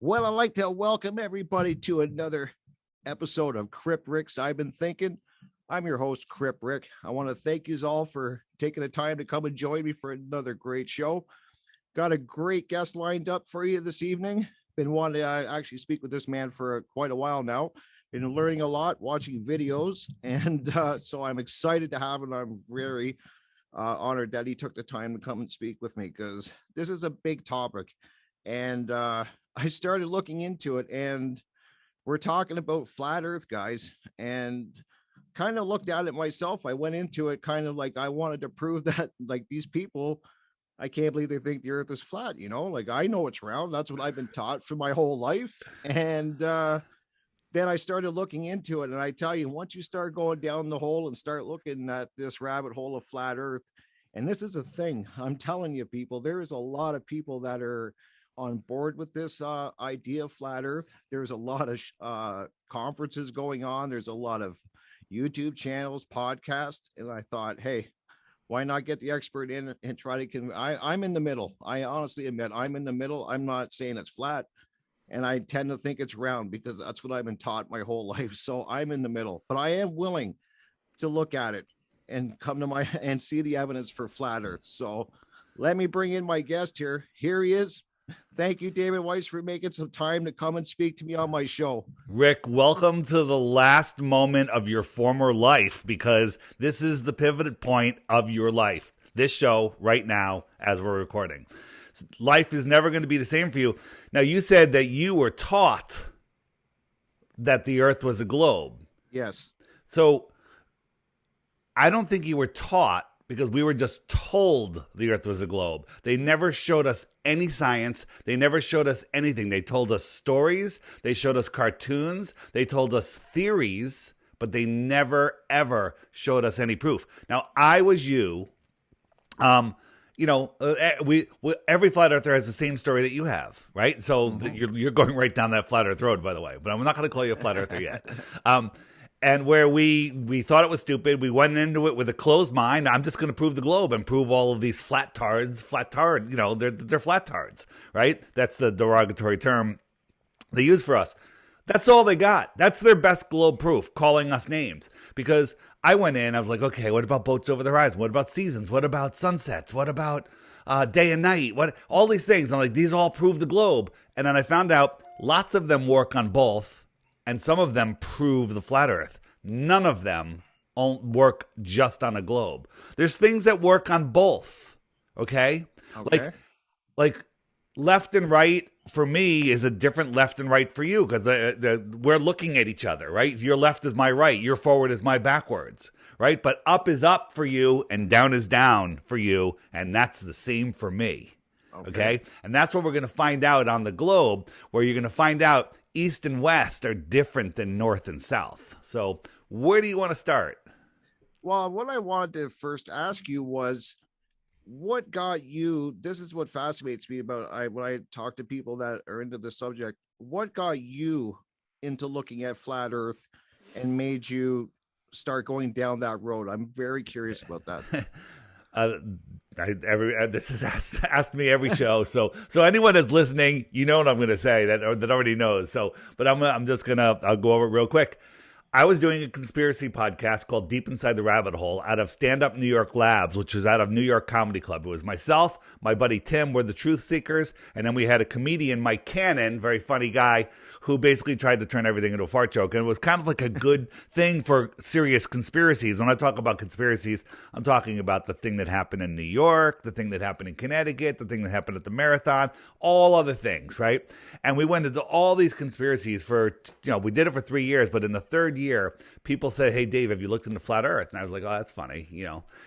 Well, I'd like to welcome everybody to another episode of Crypt Ricks I've been thinking. I'm your host, Crypt Rick. I want to thank you all for taking the time to come and join me for another great show. Got a great guest lined up for you this evening. Been wanting to actually speak with this man for quite a while now. Been learning a lot, watching videos, and so I'm excited to have him. I'm very honored that he took the time to come and speak with me because this is a big topic. And I started looking into it, and we're talking about flat Earth, guys, and kind of looked at it myself. I went into it kind of like I wanted to prove that, like, these people, I can't believe they think the Earth is flat. Like, I know it's round. That's what I've been taught for my whole life. And then I started looking into it, and I tell you, once you start going down the hole and start looking at this rabbit hole of flat Earth, and this is a thing, I'm telling you, people, there is a lot of people that are on board with this idea of flat Earth. There's a lot of conferences going on. There's a lot of YouTube channels, podcasts, and I thought, hey, why not get the expert in and try to I'm in the middle. I honestly admit I'm in the middle. I'm not saying it's flat, and I tend to think it's round because that's what I've been taught my whole life. So I'm in the middle, but I am willing to look at it and come to and see the evidence for flat Earth. So let me bring in my guest here. Here he is. Thank you, David Weiss, for making some time to come and speak to me on my show. Rick, welcome to the last moment of your former life, because this is the pivot point of your life. This show right now, as we're recording. Life is never going to be the same for you. Now, you said that you were taught that the Earth was a globe. Yes. So I don't think you were taught, because we were just told the Earth was a globe. They never showed us any science. They never showed us anything. They told us stories. They showed us cartoons. They told us theories, but they never, ever showed us any proof. Now, I was you. Every flat earther has the same story that you have, right? So you're going right down that flat Earth road, by the way. But I'm not going to call you a flat earther yet. And where we thought it was stupid, we went into it with a closed mind. I'm just going to prove the globe and prove all of these they're flat tards, right? That's the derogatory term they use for us. That's all they got. That's their best globe proof, calling us names. Because I went in, I was like, okay, what about boats over the horizon? What about seasons? What about sunsets? What about day and night? What all these things? I'm like, these all prove the globe. And then I found out lots of them work on both. And some of them prove the flat Earth. None of them work just on a globe. There's things that work on both. Okay? Like left and right for me is a different left and right for you, because we're looking at each other, right? Your left is my right. Your forward is my backwards, right? But up is up for you and down is down for you. And that's the same for me. Okay? And that's what we're going to find out on the globe, where you're going to find out East and West are different than North and South. So where do you want to start? Well, what I wanted to first ask you was, what got you, this is what fascinates me about when I talk to people that are into the subject, what got you into looking at flat Earth and made you start going down that road? I'm very curious about that. This is asked me every show. So anyone that's listening, you know what I'm going to say that already knows. But I'll go over it real quick. I was doing a conspiracy podcast called Deep Inside the Rabbit Hole out of Stand Up New York Labs, which was out of New York Comedy Club. It was myself, my buddy Tim, we're the Truth Seekers, and then we had a comedian, Mike Cannon, very funny guy, who basically tried to turn everything into a fart joke. And it was kind of like a good thing for serious conspiracies. When I talk about conspiracies, I'm talking about the thing that happened in New York, the thing that happened in Connecticut, the thing that happened at the marathon, all other things, right? And we went into all these conspiracies for, we did it for 3 years, but in the third year, people said, hey, Dave, have you looked into flat Earth? And I was like, oh, that's funny,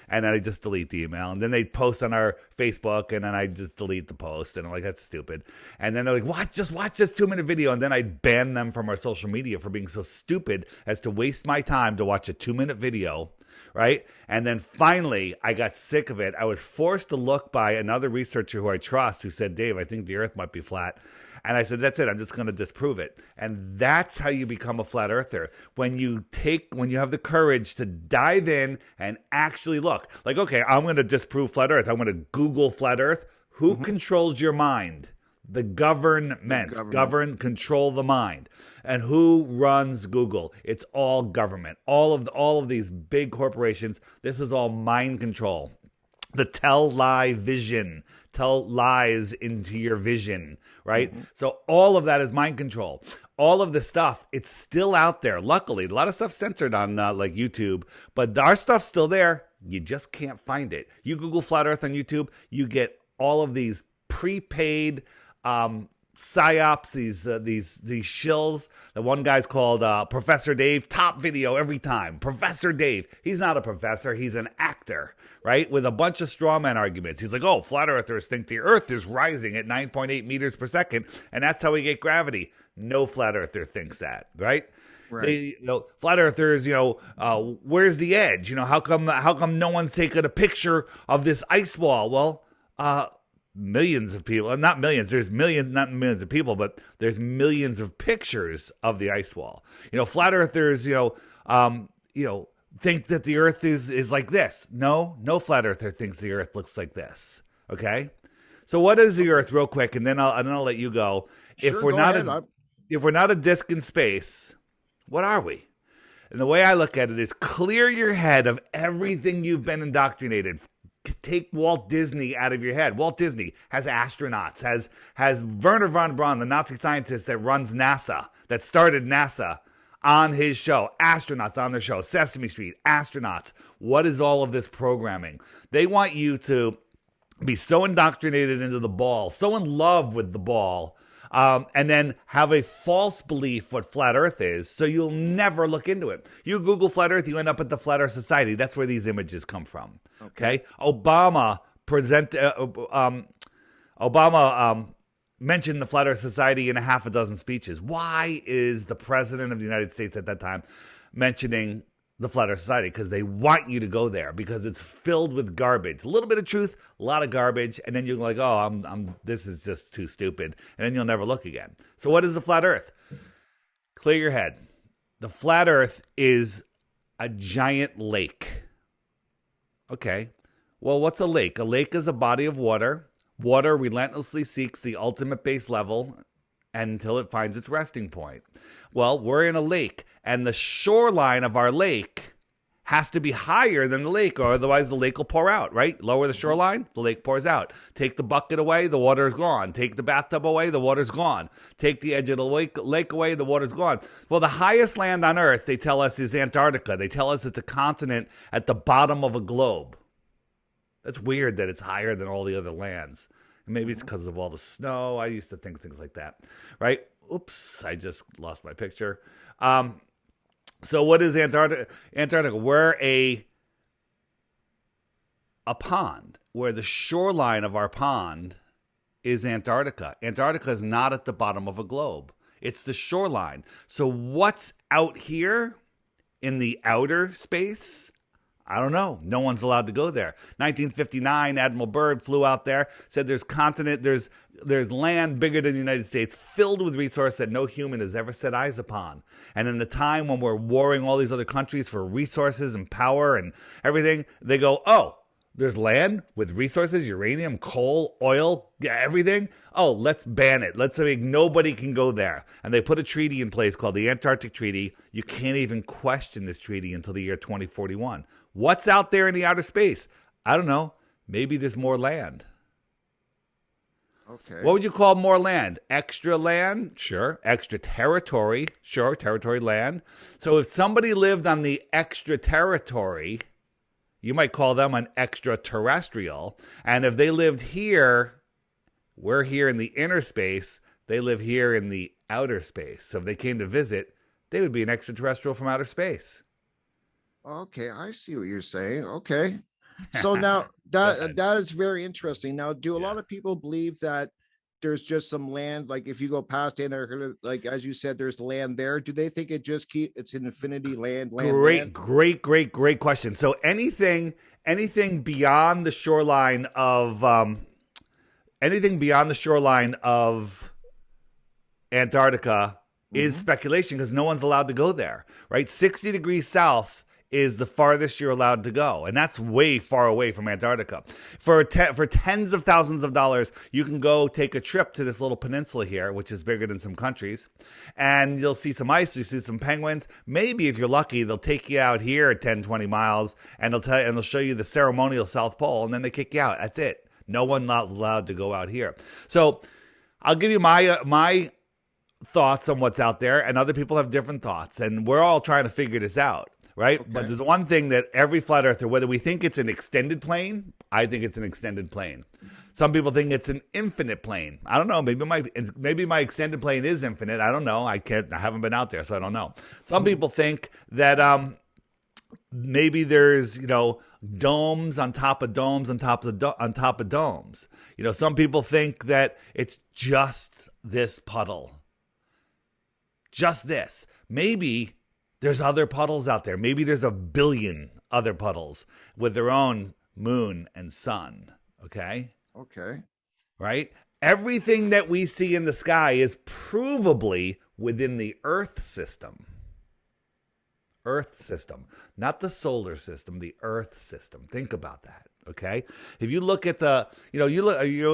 And then I just delete the email. And then they'd post on our Facebook, and then I just delete the post. And I'm like, that's stupid. And then they're like, what? Just watch this 2-minute video. And then I ban them from our social media for being so stupid as to waste my time to watch a 2-minute video, right? And then finally, I got sick of it. I was forced to look by another researcher who I trust, who said, Dave, I think the Earth might be flat. And I said, that's it. I'm just going to disprove it. And that's how you become a flat earther. When you have the courage to dive in and actually look. Like, okay, I'm going to disprove flat Earth. I'm going to Google flat Earth. Who controls your mind? The government. Govern, control the mind. And who runs Google? It's all government. All of these big corporations. This is all mind control. The tell lies into your vision, right? Mm-hmm. So all of that is mind control. All of the stuff, it's still out there. Luckily, a lot of stuff censored on like YouTube, but our stuff's still there. You just can't find it. You Google flat Earth on YouTube, you get all of these prepaid psyops, these shills. The one guy's called Professor Dave. Top video every time. Professor Dave. He's not a professor. He's an actor, right? With a bunch of straw man arguments. He's like, oh, flat earthers think the earth is rising at 9.8 meters per second, and that's how we get gravity. No flat earther thinks that, right? Right. Flat earthers, where's the edge? How come no one's taken a picture of this ice wall? Well, millions of people, not millions, there's millions, not millions of people, but there's millions of pictures of the ice wall. Flat earthers, think that the earth is like this. No flat earther thinks the earth looks like this. Okay. So what is the earth real quick? And then I'll let you go. Sure, if we're not a disk in space, what are we? And the way I look at it is clear your head of everything you've been indoctrinated. Take Walt Disney out of your head. Walt Disney has astronauts, has Werner von Braun, the Nazi scientist that runs NASA, that started NASA, on his show. Astronauts on their show. Sesame Street, astronauts. What is all of this programming? They want you to be so indoctrinated into the ball, so in love with the ball, and then have a false belief what flat earth is, so you'll never look into it. You Google flat earth, you end up at the Flat Earth Society. That's where these images come from. Okay? Obama mentioned the Flat Earth Society in a half a dozen speeches. Why is the president of the United States at that time mentioning the Flat Earth Society? Because they want you to go there, because it's filled with garbage. A little bit of truth, a lot of garbage, and then you're like, oh, this is just too stupid, and then you'll never look again. So what is the flat earth? Clear your head. The flat earth is a giant lake. Okay. Well, what's a lake? A lake is a body of water. Water relentlessly seeks the ultimate base level until it finds its resting point. Well, we're in a lake, and the shoreline of our lake has to be higher than the lake, or otherwise the lake will pour out, right? Lower the shoreline, the lake pours out. Take the bucket away, the water is gone. Take the bathtub away, the water's gone. Take the edge of the lake away, the water's gone. Well, the highest land on Earth, they tell us, is Antarctica. They tell us it's a continent at the bottom of a globe. That's weird that it's higher than all the other lands. Maybe it's because of all the snow. I used to think things like that, right? Oops, I just lost my picture. So what is Antarctica? We're a pond, where the shoreline of our pond is Antarctica. Antarctica is not at the bottom of a globe. It's the shoreline. So what's out here in the outer space? I don't know. No one's allowed to go there. 1959, Admiral Byrd flew out there, said there's land bigger than the United States, filled with resource that no human has ever set eyes upon. And in the time when we're warring all these other countries for resources and power and everything, they go, oh, there's land with resources, uranium, coal, oil, everything. Oh, let's ban it. Let's make nobody can go there. And they put a treaty in place called the Antarctic Treaty. You can't even question this treaty until the year 2041. What's out there in the outer space? I don't know. Maybe there's more land. Okay. What would you call more land? Extra land? Sure. Extra territory? Sure. Territory land. So if somebody lived on the extra territory, you might call them an extraterrestrial. And if they lived here, we're here in the inner space, they live here in the outer space. So if they came to visit, they would be an extraterrestrial from outer space. Okay, I see what you're saying. Okay. So now that is very interesting. Now, do a lot of people believe that there's just some land, like if you go past Antarctica, like as you said, there's land there? Do they think it's an infinity land? Great question. So anything beyond the shoreline of Antarctica is speculation, because no one's allowed to go there, right? 60 degrees south is the farthest you're allowed to go, and that's way far away from Antarctica. For tens of thousands of dollars, you can go take a trip to this little peninsula here, which is bigger than some countries, and you'll see some ice, you see some penguins. Maybe if you're lucky, they'll take you out here at 10, 20 miles, and they'll show you the ceremonial South Pole, and then they kick you out. That's it. No one not allowed to go out here. So I'll give you my thoughts on what's out there, and other people have different thoughts, and we're all trying to figure this out, right? Okay. But there's one thing that every flat earther, whether we think it's an extended plane, I think it's an extended plane. Some people think it's an infinite plane. I don't know. Maybe my extended plane is infinite. I don't know. I haven't been out there, so I don't know. Some people think that maybe there's domes on top of domes on top of domes. Some people think that it's just this puddle. Just this. Maybe there's other puddles out there. Maybe there's a billion other puddles with their own moon and sun. Okay? Okay. Right? Everything that we see in the sky is provably within the Earth system. Earth system. Not the solar system, the Earth system. Think about that. Okay, if you look at are you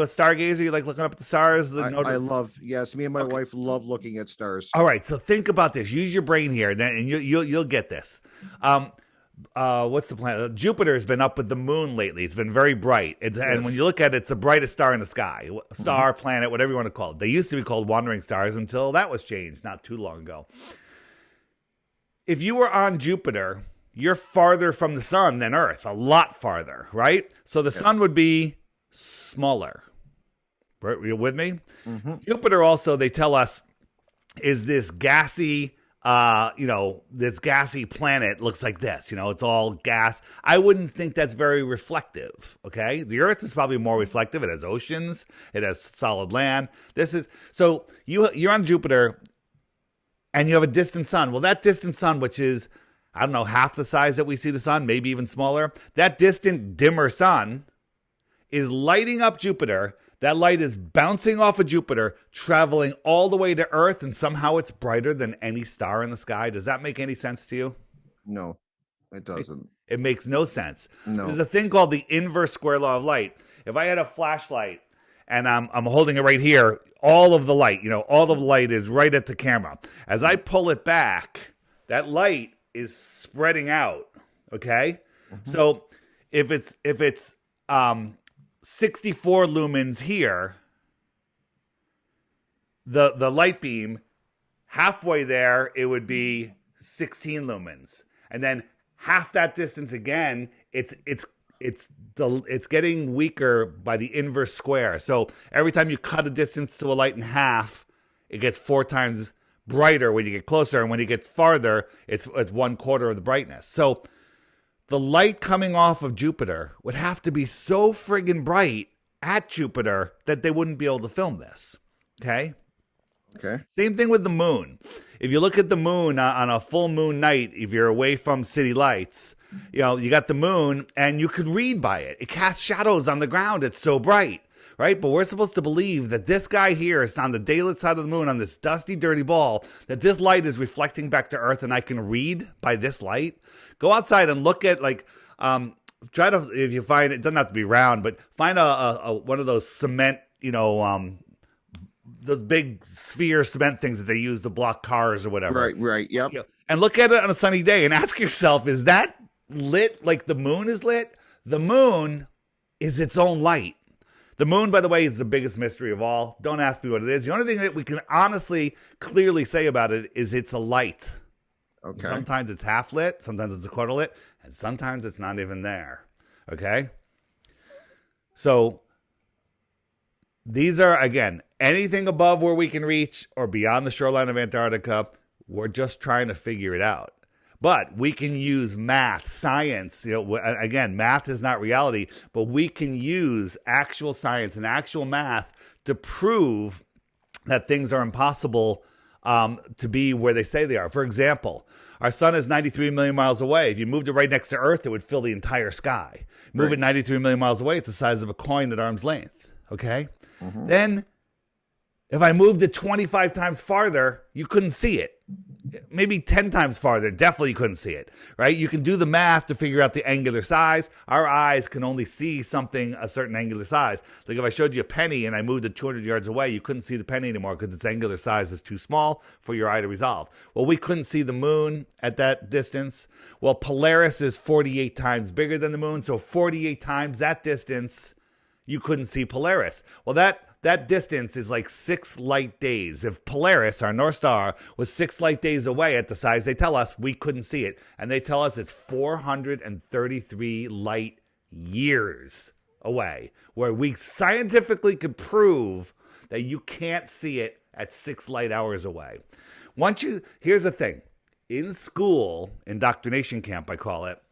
a stargazer? You like looking up at the stars? I love. Yes, me and my wife love looking at stars. All right, so think about this. Use your brain here, and you'll get this. What's the planet? Jupiter has been up with the moon lately. It's been very bright, and when you look at it, it's the brightest star in the sky. Star, planet, whatever you want to call it. They used to be called wandering stars until that was changed not too long ago. If you were on Jupiter, you're farther from the sun than Earth, a lot farther, right? So the sun would be smaller. Right? Are you with me? Mm-hmm. Jupiter also, they tell us, is this gassy, this gassy planet. Looks like this. It's all gas. I wouldn't think that's very reflective, okay? The Earth is probably more reflective. It has oceans. It has solid land. So you're on Jupiter, and you have a distant sun. Well, that distant sun, which is, I don't know, half the size that we see the sun, maybe even smaller. That distant, dimmer sun is lighting up Jupiter. That light is bouncing off of Jupiter, traveling all the way to Earth, and somehow it's brighter than any star in the sky. Does that make any sense to you? No, it doesn't. It makes no sense. No. There's a thing called the inverse square law of light. If I had a flashlight and I'm holding it right here, all of the light, all of the light is right at the camera. As I pull it back, that light is spreading out. Okay, so if it's 64 lumens here, the light beam halfway there, it would be 16 lumens, and then half that distance again, it's getting weaker by the inverse square. So every time you cut a distance to a light in half, it gets 4 times brighter when you get closer, and when it gets farther, it's 1/4 of the brightness. So the light coming off of Jupiter would have to be so friggin' bright at Jupiter that they wouldn't be able to film this. Okay? Same thing with the moon. If you look at the moon on a full moon night, if you're away from city lights, you got the moon, and you could read by it. It casts shadows on the ground. It's so bright. Right? But we're supposed to believe that this guy here is on the daylit side of the moon on this dusty, dirty ball, that this light is reflecting back to Earth, and I can read by this light. Go outside and look at, try to, if you find, it doesn't have to be round, but find a one of those cement, those big sphere cement things that they use to block cars or whatever. Right, yep. And look at it on a sunny day and ask yourself, is that lit like the moon is lit? The moon is its own light. The moon, by the way, is the biggest mystery of all. Don't ask me what it is. The only thing that we can honestly, clearly say about it is it's a light. Okay. And sometimes it's half lit, sometimes it's a quarter lit, and sometimes it's not even there. Okay? So these are, again, anything above where we can reach or beyond the shoreline of Antarctica, we're just trying to figure it out. But we can use math, science. Again, math is not reality, but we can use actual science and actual math to prove that things are impossible to be where they say they are. For example, our sun is 93 million miles away. If you moved it right next to Earth, it would fill the entire sky. Move it 93 million miles away, it's the size of a coin at arm's length. Okay? Mm-hmm. Then, if I moved it 25 times farther, you couldn't see it. maybe 10 times farther. Definitely you couldn't see it, right? You can do the math to figure out the angular size. Our eyes can only see something a certain angular size. Like if I showed you a penny and I moved it 200 yards away, you couldn't see the penny anymore because its angular size is too small for your eye to resolve. Well, we couldn't see the moon at that distance. Well, Polaris is 48 times bigger than the moon, so 48 times that distance, you couldn't see Polaris. Well, that distance is like 6 light days. If Polaris, our North Star, was 6 light days away at the size they tell us, we couldn't see it. And they tell us it's 433 light years away, where we scientifically could prove that you can't see it at 6 light hours away. Here's the thing. In school, indoctrination camp, I call it,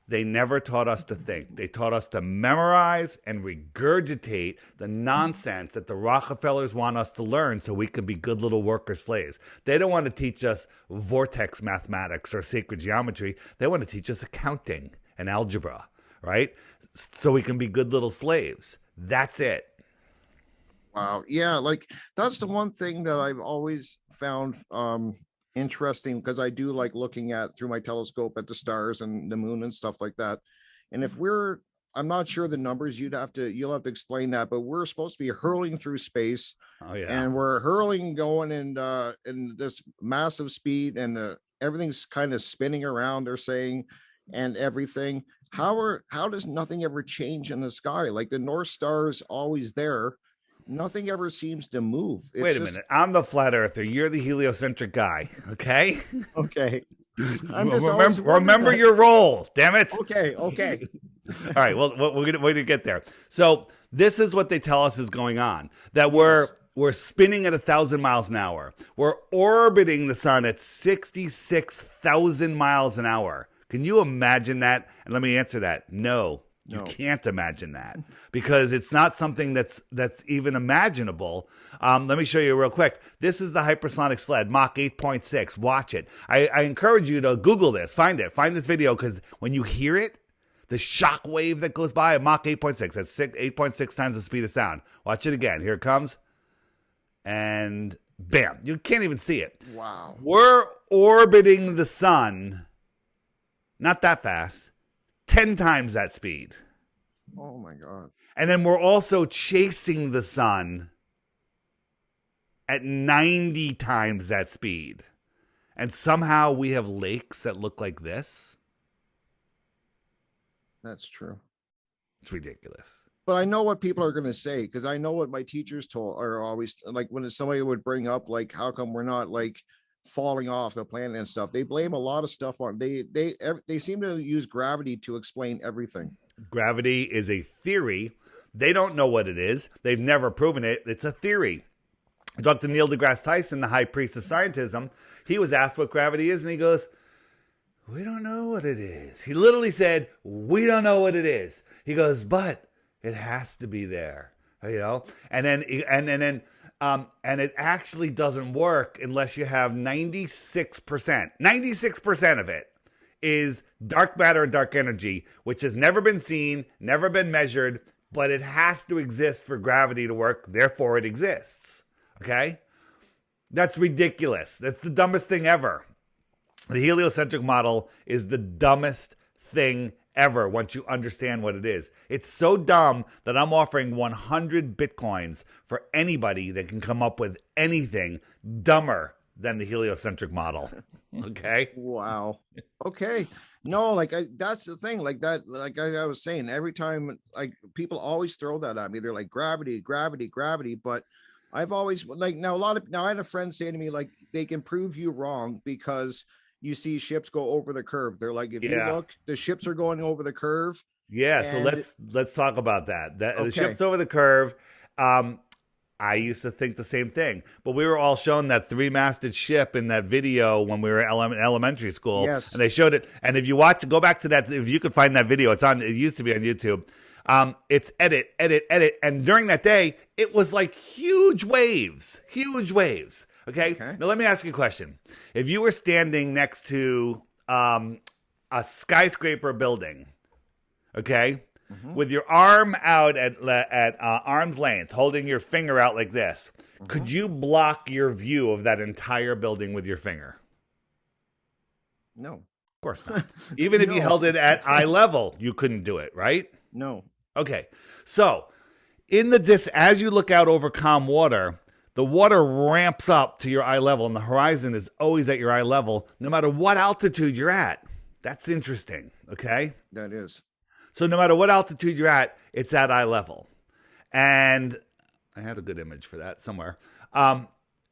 they never taught us to think. They taught us to memorize and regurgitate the nonsense that the Rockefellers want us to learn so we can be good little worker slaves. They don't want to teach us vortex mathematics or sacred geometry. They want to teach us accounting and algebra, right? So we can be good little slaves. That's it. Wow. Yeah, like that's the one thing that I've always found interesting, because I do like looking at through my telescope at the stars and the moon and stuff like that. And if I'm not sure the numbers, you'll have to explain that, but we're supposed to be hurling through space. Oh yeah. And we're hurling going in this massive speed, and everything's kind of spinning around, they're saying, and everything. How does nothing ever change in the sky? Like the North Star is always there. Nothing ever seems to move. Wait a minute. I'm the flat earther. You're the heliocentric guy. Okay. Okay. Remember your role. Damn it. Okay. All right. Well, we're gonna get there. So this is what they tell us is going on. That we're spinning at 1,000 miles an hour. We're orbiting the sun at 66,000 miles an hour. Can you imagine that? And let me answer that. No. You can't imagine that because it's not something that's even imaginable. Let me show you real quick. This is the hypersonic sled, Mach 8.6. Watch it. I encourage you to Google this. Find this video, because when you hear it, the shock wave that goes by at Mach 8.6, that's 8.6 times the speed of sound. Watch it again. Here it comes. And bam, you can't even see it. Wow. We're orbiting the sun, not that fast. 10 times that speed. Oh my God. And then we're also chasing the sun at 90 times that speed. And somehow we have lakes that look like this. That's true. It's ridiculous. But I know what people are going to say, because I know what my teachers are always like, when somebody would bring up, like, how come we're not like falling off the planet and stuff. They blame a lot of stuff on they seem to use gravity to explain everything. Gravity is a theory. They don't know what it is. They've never proven it. It's a theory. Dr. Neil deGrasse Tyson, the high priest of scientism, he was asked what gravity is, and he goes, "We don't know what it is." He literally said, "We don't know what it is." He goes, "But it has to be there," you know. And then and it actually doesn't work unless you have 96% of it is dark matter and dark energy, which has never been seen, never been measured, but it has to exist for gravity to work. Therefore, it exists. Okay? That's ridiculous. That's the dumbest thing ever. The heliocentric model is the dumbest thing ever once you understand what it is. It's so dumb that I'm offering 100 Bitcoins for anybody that can come up with anything dumber than the heliocentric model. Okay? Wow. Okay. No, that's the thing. Like that, like I was saying, every time, like, people always throw that at me. They're like, gravity. But I've always, like, now I had a friend say to me, like, they can prove you wrong because you see ships go over the curve. They're like, if you look, the ships are going over the curve. Yeah, so let's talk about that. The ships over the curve. I used to think the same thing, but we were all shown that 3-masted ship in that video when we were in elementary school. Yes. And they showed it. And if you go back to that, if you could find that video, it used to be on YouTube. It's edit. And during that day, it was like huge waves. Okay. Now let me ask you a question. If you were standing next to a skyscraper building, okay, with your arm out at arm's length, holding your finger out like this, could you block your view of that entire building with your finger? No. Of course not. Even if you held it at eye level, you couldn't do it, right? No. Okay. So in the as you look out over calm water, the water ramps up to your eye level, and the horizon is always at your eye level, no matter what altitude you're at. That's interesting, okay? That is. So no matter what altitude you're at, it's at eye level. And I had a good image for that somewhere. And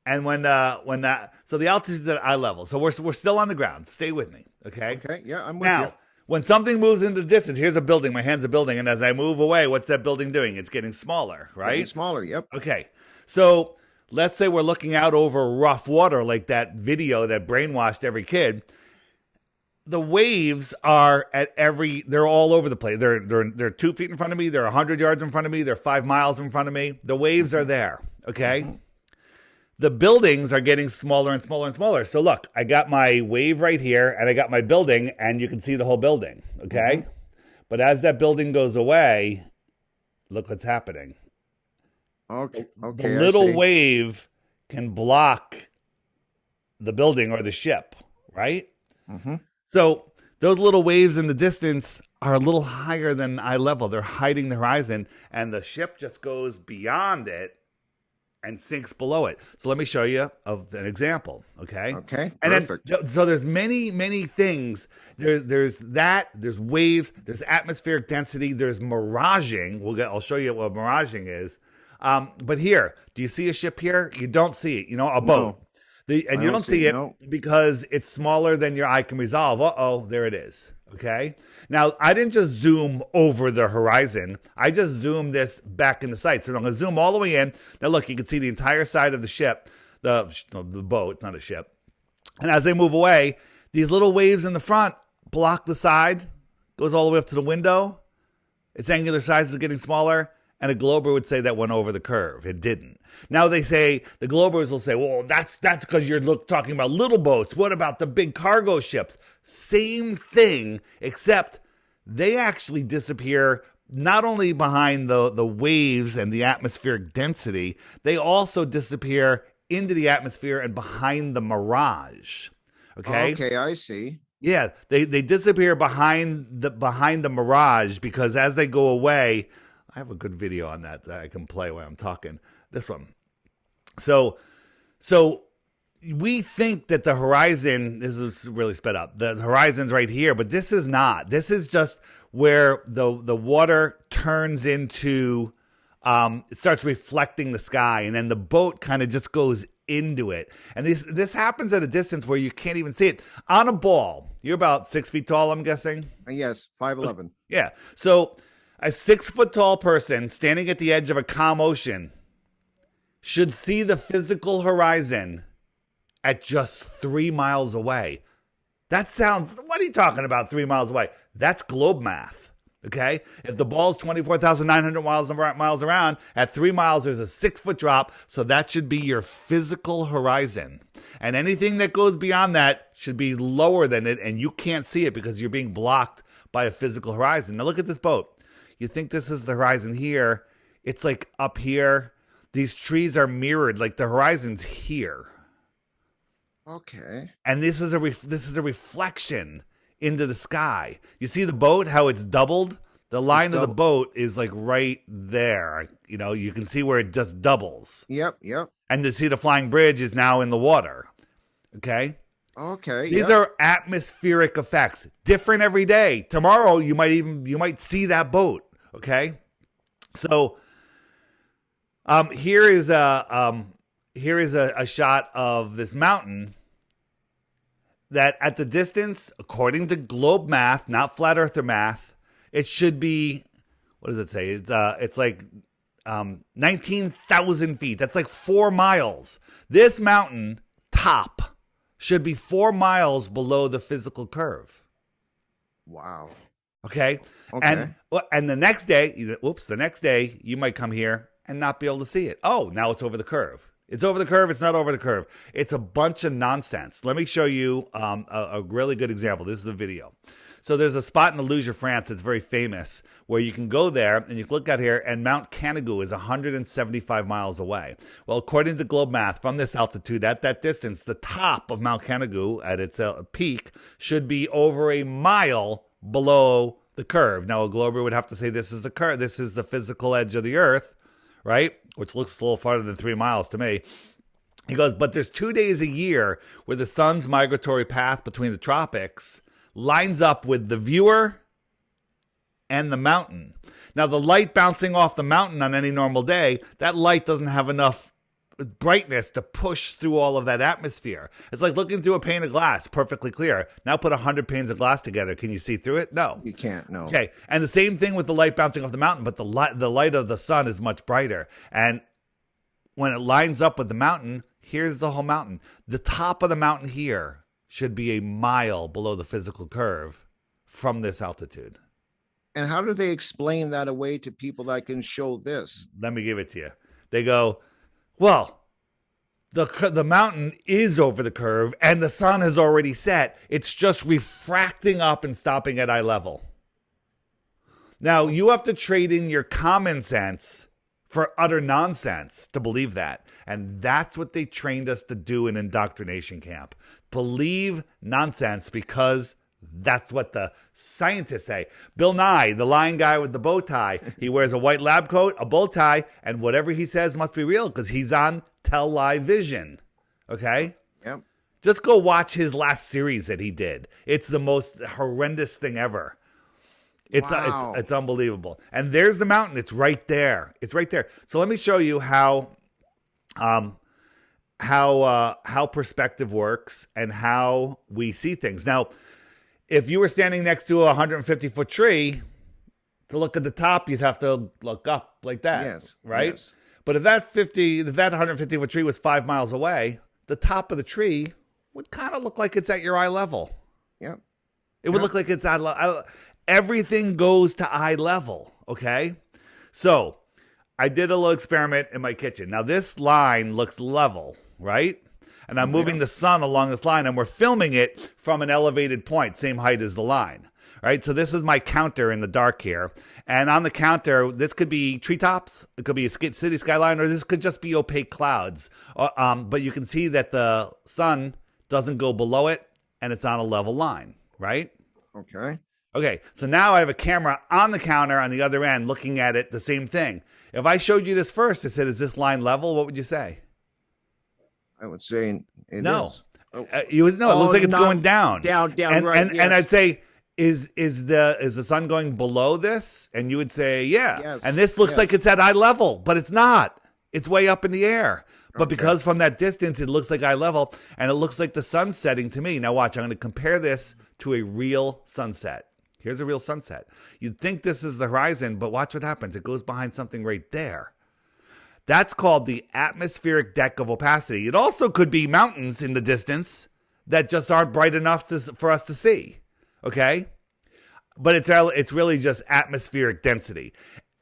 so the altitude's at eye level. So we're still on the ground. Stay with me, okay? Okay, yeah, I'm with now, you. when something moves into the distance, here's a building. My hand's a building, and as I move away, what's that building doing? It's getting smaller, right? Getting smaller, yep. Okay, so let's say we're looking out over rough water, like that video that brainwashed every kid. The waves are they're all over the place. They're 2 feet in front of me. They're 100 yards in front of me. They're 5 miles in front of me. The waves are there, okay? Mm-hmm. The buildings are getting smaller and smaller and smaller. So look, I got my wave right here, and I got my building, and you can see the whole building, okay? Mm-hmm. But as that building goes away, look what's happening. Okay. The little wave can block the building or the ship, right? Mm-hmm. So those little waves in the distance are a little higher than eye level. They're hiding the horizon, and the ship just goes beyond it and sinks below it. So let me show you an example, okay? Okay, and perfect. Then, so there's many things. There's waves, there's atmospheric density, there's miraging. I'll show you what miraging is. But here, do you see a ship here? You don't see it, a boat. You don't see it because it's smaller than your eye can resolve. Uh-oh, there it is, okay? Now, I didn't just zoom over the horizon. I just zoomed this back in the sight. So I'm going to zoom all the way in. Now, look, you can see the entire side of the ship, the boat. It's not a ship. And as they move away, these little waves in the front block the side, goes all the way up to the window. Its angular size is getting smaller. And a glober would say that went over the curve. It didn't. Now the globers will say, well, that's because you're talking about little boats. What about the big cargo ships? Same thing, except they actually disappear not only behind the waves and the atmospheric density, they also disappear into the atmosphere and behind the mirage. Okay? Okay, I see. Yeah, they disappear behind the mirage because as they go away, I have a good video on that I can play while I'm talking. This one. So we think that the horizon, this is really sped up. The horizon's right here, but this is not. This is just where the water turns into, it starts reflecting the sky, and then the boat kind of just goes into it. And this happens at a distance where you can't even see it. On a ball, you're about 6 feet tall, I'm guessing? Yes, 5'11". Yeah. So a 6 foot tall person standing at the edge of a calm ocean should see the physical horizon at just 3 miles away. What are you talking about 3 miles away? That's globe math, okay? If the ball's 24,900 miles around, at 3 miles, there's a 6 foot drop, so that should be your physical horizon. And anything that goes beyond that should be lower than it, and you can't see it because you're being blocked by a physical horizon. Now look at this boat. You think this is the horizon here. It's like up here. These trees are mirrored, like the horizon's here. Okay. And this is a reflection into the sky. You see the boat, how it's doubled? The line of the boat is like right there. You can see where it just doubles. Yep. And to see the flying bridge is now in the water. Okay? Okay. These are atmospheric effects. Different every day. Tomorrow you might see that boat. Okay? So here is a shot of this mountain that at the distance, according to globe math, not flat earther math, it should be, what does it say? It's like 19,000 feet. That's like 4 miles. This mountain top should be 4 miles below the physical curve. Wow. Okay. And the next day, you might come here and not be able to see it. Oh, now it's over the curve. It's over the curve. It's not over the curve. It's a bunch of nonsense. Let me show you a really good example. This is a video. So there's a spot in the Luge, France that's very famous where you can go there and you can look out here, and Mount Canigou is 175 miles away. Well, according to Globe Math, from this altitude, at that distance, the top of Mount Canigou at its peak should be over a mile below the curve. Now, a Glober would have to say this is the curve. This is the physical edge of the Earth, right? Which looks a little farther than 3 miles to me. He goes, but there's 2 days a year where the sun's migratory path between the tropics lines up with the viewer and the mountain. Now, the light bouncing off the mountain on any normal day, that light doesn't have enough brightness to push through all of that atmosphere. It's like looking through a pane of glass, perfectly clear. Now put 100 panes of glass together. Can you see through it? No. You can't, no. Okay, and the same thing with the light bouncing off the mountain, but the light of the sun is much brighter. And when it lines up with the mountain, here's the whole mountain. The top of the mountain here should be a mile below the physical curve from this altitude. And how do they explain that away to people that can show this? Let me give it to you. They go, well, the mountain is over the curve and the sun has already set. It's just refracting up and stopping at eye level. Now, you have to trade in your common sense for utter nonsense to believe that. And that's what they trained us to do in indoctrination camp. Believe nonsense because that's what the scientists say. Bill Nye, the lying guy with the bow tie, he wears a white lab coat, a bow tie, and whatever he says must be real because he's on television. Okay? Yep. Just go watch his last series that he did. It's the most horrendous thing ever. It's unbelievable. And there's the mountain. It's right there. It's right there. So let me show you how perspective works and how we see things. Now, if you were standing next to a 150-foot tree, to look at the top, you'd have to look up like that. Yes. Right? Yes. But if that 150-foot tree was 5 miles away, the top of the tree would kind of look like it's at your eye level. Yep. It would look like it's eye level. Everything goes to eye level, okay? So I did a little experiment in my kitchen. Now, this line looks level, right? And I'm moving the sun along this line, and we're filming it from an elevated point, same height as the line, right? So this is my counter in the dark here. And on the counter, this could be treetops, it could be a city skyline, or this could just be opaque clouds. But you can see that the sun doesn't go below it, and it's on a level line, right? Okay. Okay, so now I have a camera on the counter on the other end looking at it, the same thing. If I showed you this first, I said, is this line level? What would you say? I would say it no. is. Oh. It looks like it's going down. Down, and, right. And I'd say, is the sun going below this? And you would say, yeah. Yes. And this looks like it's at eye level, but it's not. It's way up in the air. But because from that distance, it looks like eye level, and it looks like the sun's setting to me. Now watch, I'm going to compare this to a real sunset. Here's a real sunset. You'd think this is the horizon, but watch what happens. It goes behind something right there. That's called the atmospheric deck of opacity. It also could be mountains in the distance that just aren't bright enough for us to see. Okay? But it's really just atmospheric density.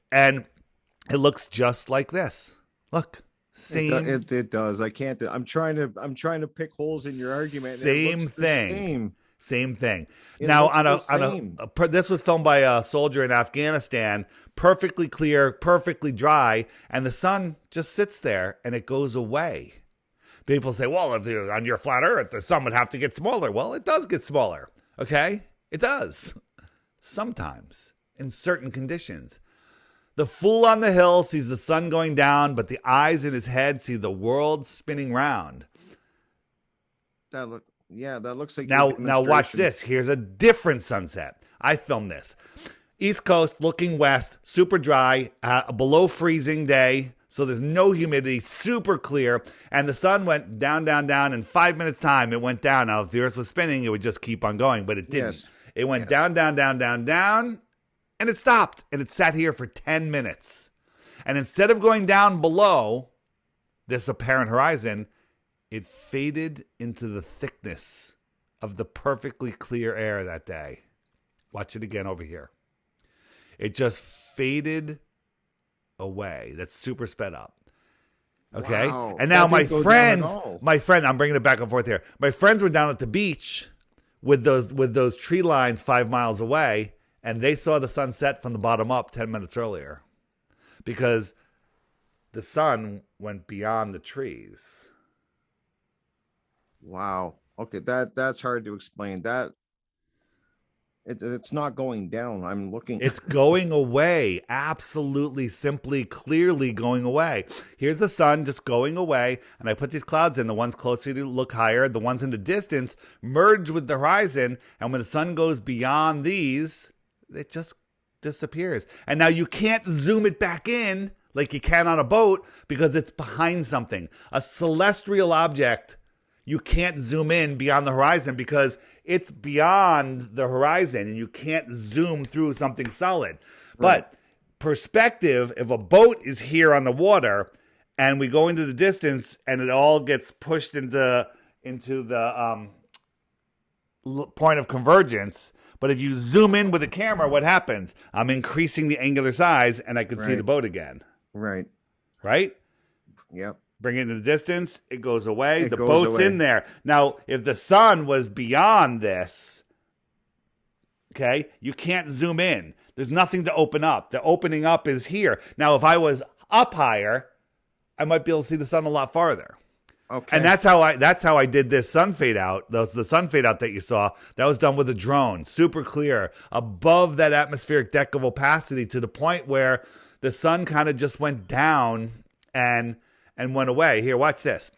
And it looks just like this. Look. Same. It does. I can't. I'm trying to pick holes in your argument. Same thing. Same thing. Now, this was filmed by a soldier in Afghanistan, perfectly clear, perfectly dry, and the sun just sits there and it goes away. People say, well, if you're on your flat earth, the sun would have to get smaller. Well, it does get smaller. Okay? It does. Sometimes, in certain conditions. The fool on the hill sees the sun going down, but the eyes in his head see the world spinning round. That looks like now watch this. Here's a different sunset. I filmed this. East Coast looking west, super dry, below freezing day. So there's no humidity, super clear. And the sun went down, down, down. In 5 minutes time, it went down. Now, if the earth was spinning, it would just keep on going, but it didn't. Yes. It went down, down, down, down, down, and it stopped. And it sat here for 10 minutes. And instead of going down below this apparent horizon, it faded into the thickness of the perfectly clear air that day. Watch it again over here. It just faded away. That's super sped up. Okay? Wow. And now my friends, I'm bringing it back and forth here. My friends were down at the beach with those tree lines 5 miles away, and they saw the sun set from the bottom up 10 minutes earlier because the sun went beyond the trees. Wow. Okay, that's hard to explain. It's not going down. I'm looking. It's going away. Absolutely, simply, clearly going away. Here's the sun just going away, and I put these clouds in. The ones closer to look higher. The ones in the distance merge with the horizon, and when the sun goes beyond these, it just disappears. And now you can't zoom it back in like you can on a boat because it's behind something. A celestial object, you can't zoom in beyond the horizon because it's beyond the horizon and you can't zoom through something solid. Right. But perspective, if a boat is here on the water and we go into the distance and it all gets pushed into the point of convergence. But if you zoom in with a camera, what happens? I'm increasing the angular size and I can see the boat again. Right. Right? Yep. Bring it to the distance, it goes away. The boat's in there. Now, if the sun was beyond this, okay, you can't zoom in. There's nothing to open up. The opening up is here. Now, if I was up higher, I might be able to see the sun a lot farther. Okay. And that's how I did this sun fade out. The sun fade out that you saw, that was done with a drone, super clear, above that atmospheric deck of opacity to the point where the sun kind of just went down and went away. Here, watch this.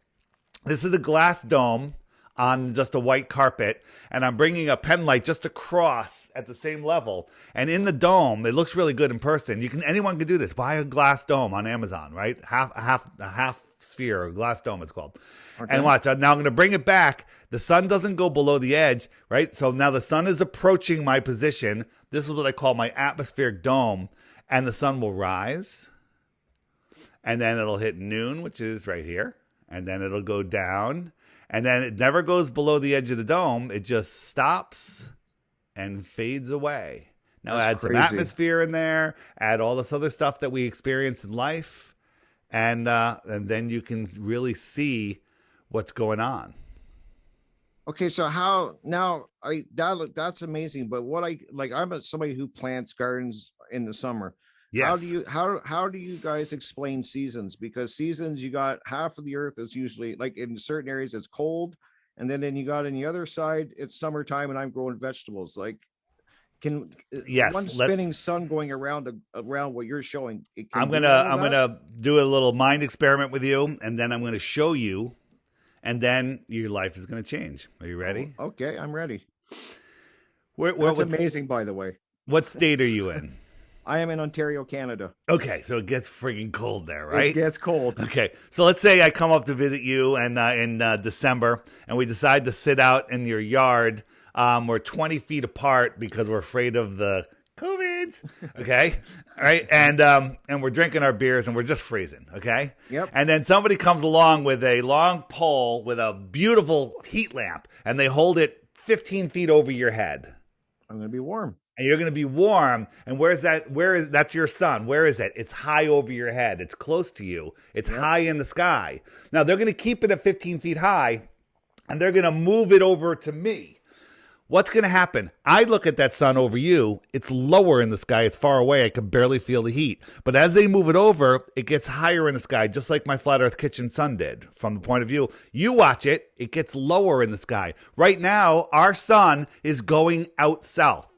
This is a glass dome on just a white carpet, and I'm bringing a pen light just across at the same level. And in the dome, it looks really good in person. Anyone can do this. Buy a glass dome on Amazon, right? A half sphere, or glass dome, it's called. Okay. And watch. Now I'm going to bring it back. The sun doesn't go below the edge, right? So now the sun is approaching my position. This is what I call my atmospheric dome, and the sun will rise. And then it'll hit noon, which is right here. And then it'll go down. And then it never goes below the edge of the dome. It just stops and fades away. Now add some atmosphere in there. Add all this other stuff that we experience in life. And then you can really see what's going on. Okay, so how now? That's amazing. But I'm somebody who plants gardens in the summer. Yes. How do you guys explain seasons? Because seasons, you got half of the earth is usually, like in certain areas it's cold, and then you got on the other side it's summertime and I'm growing vegetables. Like, one spinning sun going around what you're showing? I'm gonna do a little mind experiment with you, and then I'm gonna show you, and then your life is gonna change. Are you ready? Okay, I'm ready. That's amazing, by the way. What state are you in? I am in Ontario, Canada. Okay, so it gets friggin' cold there, right? It gets cold. Okay, so let's say I come up to visit you and in December, and we decide to sit out in your yard. We're 20 feet apart because we're afraid of the COVIDs. Okay, all right, and we're drinking our beers and we're just freezing. Okay. Yep. And then somebody comes along with a long pole with a beautiful heat lamp, and they hold it 15 feet over your head. I'm gonna be warm. And you're going to be warm. And that's your sun. Where is it? It's high over your head. It's close to you. It's high in the sky. Now, they're going to keep it at 15 feet high, and they're going to move it over to me. What's going to happen? I look at that sun over you. It's lower in the sky. It's far away. I can barely feel the heat. But as they move it over, it gets higher in the sky, just like my Flat Earth Kitchen sun did. From the point of view, you watch it, it gets lower in the sky. Right now, our sun is going out south.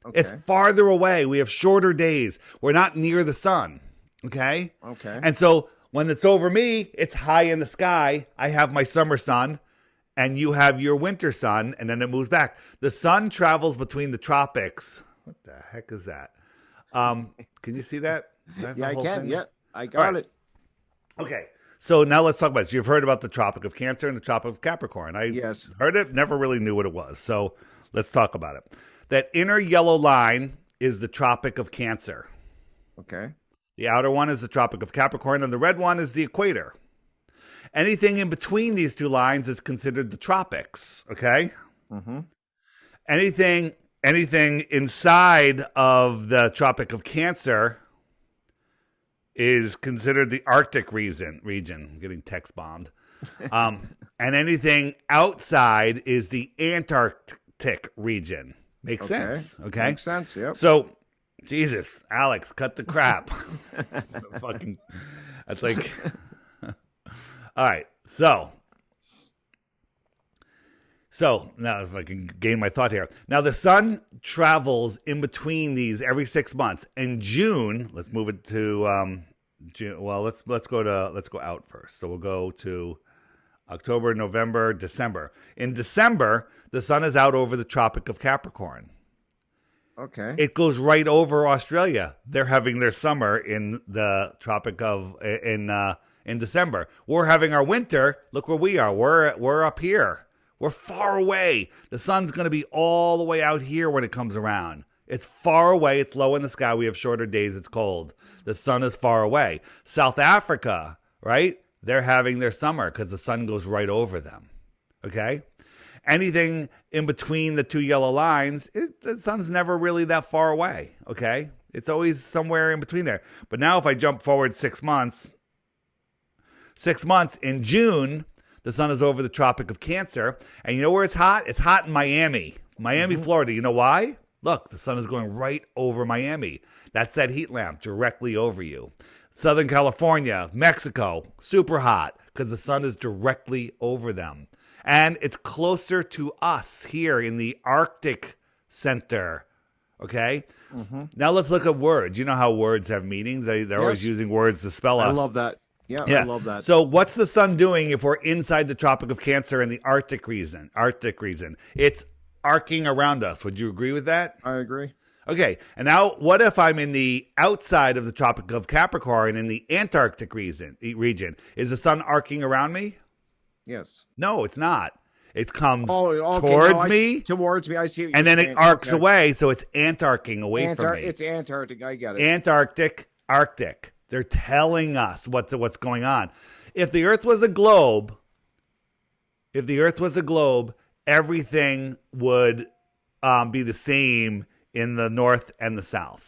Okay. It's farther away. We have shorter days. We're not near the sun. Okay? Okay. And so when it's over me, it's high in the sky. I have my summer sun, and you have your winter sun, and then it moves back. The sun travels between the tropics. What the heck is that? Can you see that? Yeah, I can. Thing? Yeah, I got it. Okay. So now let's talk about this. You've heard about the Tropic of Cancer and the Tropic of Capricorn. Yes. Heard it, never really knew what it was. So let's talk about it. That inner yellow line is the Tropic of Cancer. Okay. The outer one is the Tropic of Capricorn, and the red one is the equator. Anything in between these two lines is considered the tropics, okay? Mm-hmm. Anything inside of the Tropic of Cancer is considered the Arctic region. I'm getting text bombed. And anything outside is the Antarctic Arctic region. Makes sense. Okay. Makes sense. Yep. So, Jesus, Alex, cut the crap. Fucking, that's like, all right. So now if I can gain my thought here. Now the sun travels in between these every 6 months. In June, let's move it to June. Well, let's go out first. So we'll go to October, November, December. In December, the sun is out over the Tropic of Capricorn. Okay. It goes right over Australia. They're having their summer in the Tropic of in December. We're having our winter. Look where we are. We're up here. We're far away. The sun's going to be all the way out here when it comes around. It's far away. It's low in the sky. We have shorter days. It's cold. The sun is far away. South Africa, right? They're having their summer because the sun goes right over them. Okay? Anything in between the two yellow lines, the sun's never really that far away. Okay? It's always somewhere in between there. But now if I jump forward 6 months, in June, the sun is over the Tropic of Cancer. And you know where it's hot? It's hot in Miami, Florida. You know why? Look, the sun is going right over Miami. That's that heat lamp directly over you. Southern California, Mexico, super hot because the sun is directly over them. And it's closer to us here in the Arctic center. Okay? Mm-hmm. Now let's look at words. You know how words have meanings? They're always using words to spell us. I love that. Yeah, I love that. So what's the sun doing if we're inside the Tropic of Cancer in the Arctic region? It's arcing around us. Would you agree with that? I agree. Okay. And now what if I'm in the outside of the Tropic of Capricorn in the Antarctic region? Is the sun arcing around me? Yes. No, it's not. It comes towards me. Towards me. I see what and then saying. It arcs away, so it's Antarcing away from me. It's Antarctic. I get it. Antarctic, Arctic. They're telling us what's going on. If the Earth was a globe, everything would be the same in the north and the south.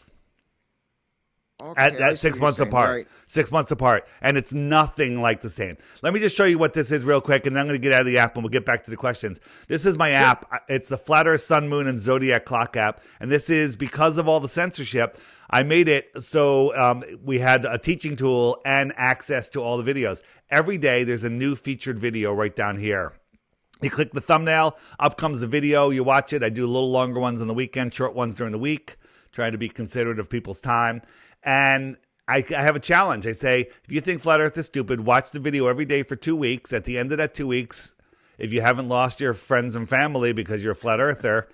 Okay, at 6 months apart. Right. 6 months apart. And it's nothing like the same. Let me just show you what this is real quick, and then I'm going to get out of the app, and we'll get back to the questions. This is my app. It's the Flat Earth, Sun, Moon, and Zodiac Clock app. And this is because of all the censorship. I made it so we had a teaching tool and access to all the videos. Every day, there's a new featured video right down here. You click the thumbnail, up comes the video, you watch it. I do a little longer ones on the weekend, short ones during the week, trying to be considerate of people's time. And I have a challenge. I say, if you think Flat Earth is stupid, watch the video every day for 2 weeks. At the end of that 2 weeks, if you haven't lost your friends and family because you're a Flat Earther,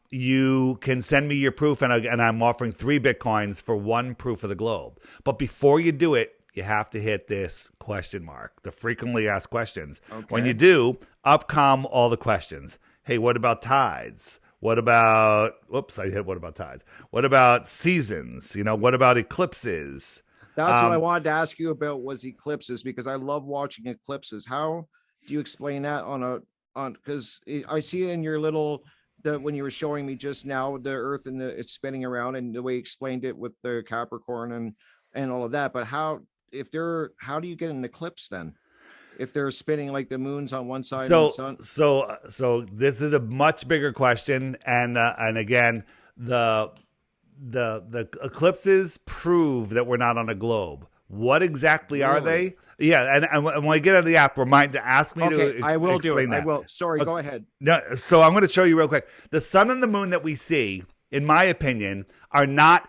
you can send me your proof, and I'm offering 3 Bitcoins for 1 proof of the globe. But before you do it, you have to hit this question mark, the frequently asked questions. Okay. When you do, up come all the questions. Hey, what about tides? What about, what about tides? What about seasons? What about eclipses? That's what I wanted to ask you about, was eclipses, because I love watching eclipses. How do you explain that because I see in your when you were showing me just now, the Earth and it's spinning around, and the way you explained it with the Capricorn and all of that. But how do you get an eclipse then? If they're spinning like the moon's on one side and the sun? So this is a much bigger question, and again, the eclipses prove that we're not on a globe. What exactly are they? Yeah, and when I get out of the app, remind to ask me to. I will do it. That. I will. Sorry, go ahead. No, so I'm going to show you real quick. The sun and the moon that we see, in my opinion, are not.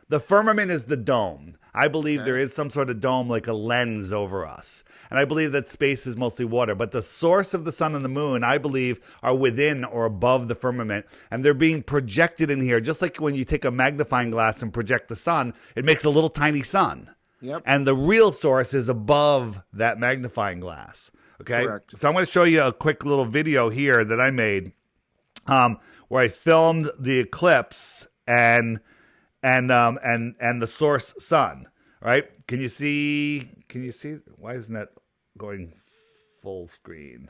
The firmament is the dome. I believe there is some sort of dome, like a lens over us. And I believe that space is mostly water. But the source of the sun and the moon, I believe, are within or above the firmament. And they're being projected in here. Just like when you take a magnifying glass and project the sun, it makes a little tiny sun. Yep. And the real source is above that magnifying glass. Okay? Correct. So I'm going to show you a quick little video here that I made where I filmed the eclipse and the source sun, right? Can you see? Why isn't that going full screen?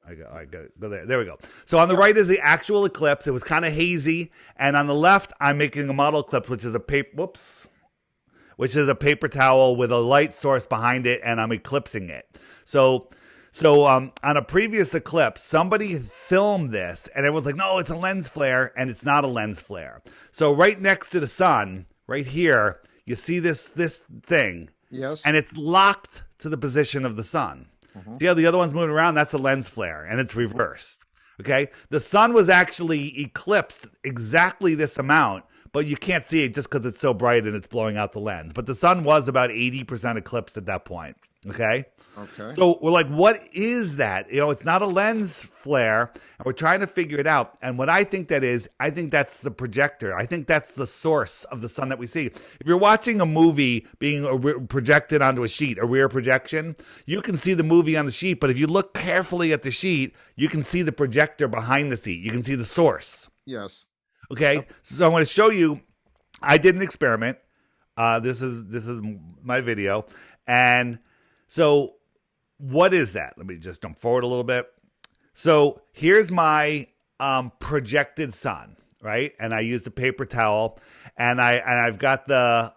I got go there. There we go. So on the right is the actual eclipse. It was kind of hazy, and on the left, I'm making a model eclipse, which is a paper towel with a light source behind it, and I'm eclipsing it. So So on a previous eclipse, somebody filmed this, and everyone's like, no, it's a lens flare, and it's not a lens flare. So right next to the sun, right here, you see this thing. Yes. And it's locked to the position of the sun. See how the other one's moving around? That's a lens flare, and it's reversed. Okay? The sun was actually eclipsed exactly this amount, but you can't see it just because it's so bright and it's blowing out the lens. But the sun was about 80% eclipsed at that point. Okay? Okay. So we're like, what is that? It's not a lens flare, and we're trying to figure it out. And what I think that is, I think that's the projector. I think that's the source of the sun that we see. If you're watching a movie being projected onto a sheet, a rear projection, you can see the movie on the sheet, but if you look carefully at the sheet, you can see the projector behind the sheet. You can see the source. Yes. Okay? Yep. So I'm going to show you, I did an experiment. This is my video. And so what is that? Let me just jump forward a little bit. So here's my projected sun, right? And I used a paper towel, and I've got the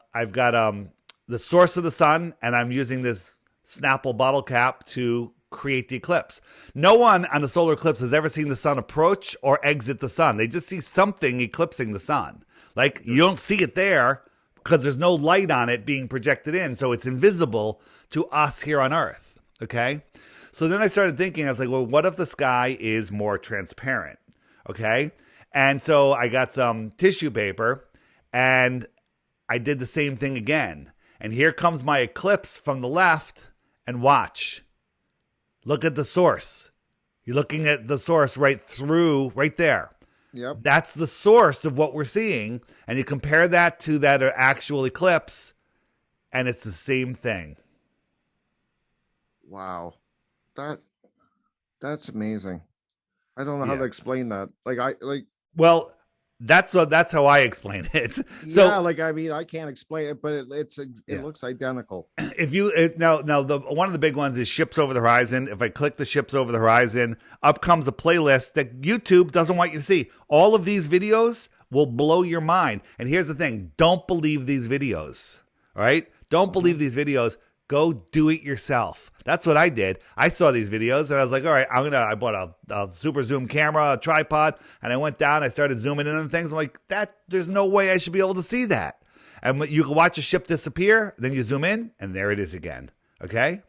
source of the sun, and I'm using this Snapple bottle cap to create the eclipse. No one on a solar eclipse has ever seen the sun approach or exit the sun. They just see something eclipsing the sun. Like, you don't see it there because there's no light on it being projected in, so it's invisible to us here on Earth. Okay. So then I started thinking, I was like, well, what if the sky is more transparent? Okay. And so I got some tissue paper and I did the same thing again. And here comes my eclipse from the left, and watch. Look at the source. You're looking at the source right there. Yep. That's the source of what we're seeing. And you compare that to that actual eclipse, and it's the same thing. Wow. That's amazing. I don't know how to explain that. Well, that's how I explain it. So yeah, I can't explain it, but it looks identical. If you now one of the big ones is ships over the horizon. If I click the ships over the horizon, up comes a playlist that YouTube doesn't want you to see. All of these videos will blow your mind. And here's the thing: don't believe these videos. All right, don't believe these videos. Go do it yourself. That's what I did. I saw these videos and I was like, all right, I bought a super zoom camera, a tripod, and I went down, I started zooming in on things. I'm like, there's no way I should be able to see that. And you can watch a ship disappear, then you zoom in, and there it is again. Okay?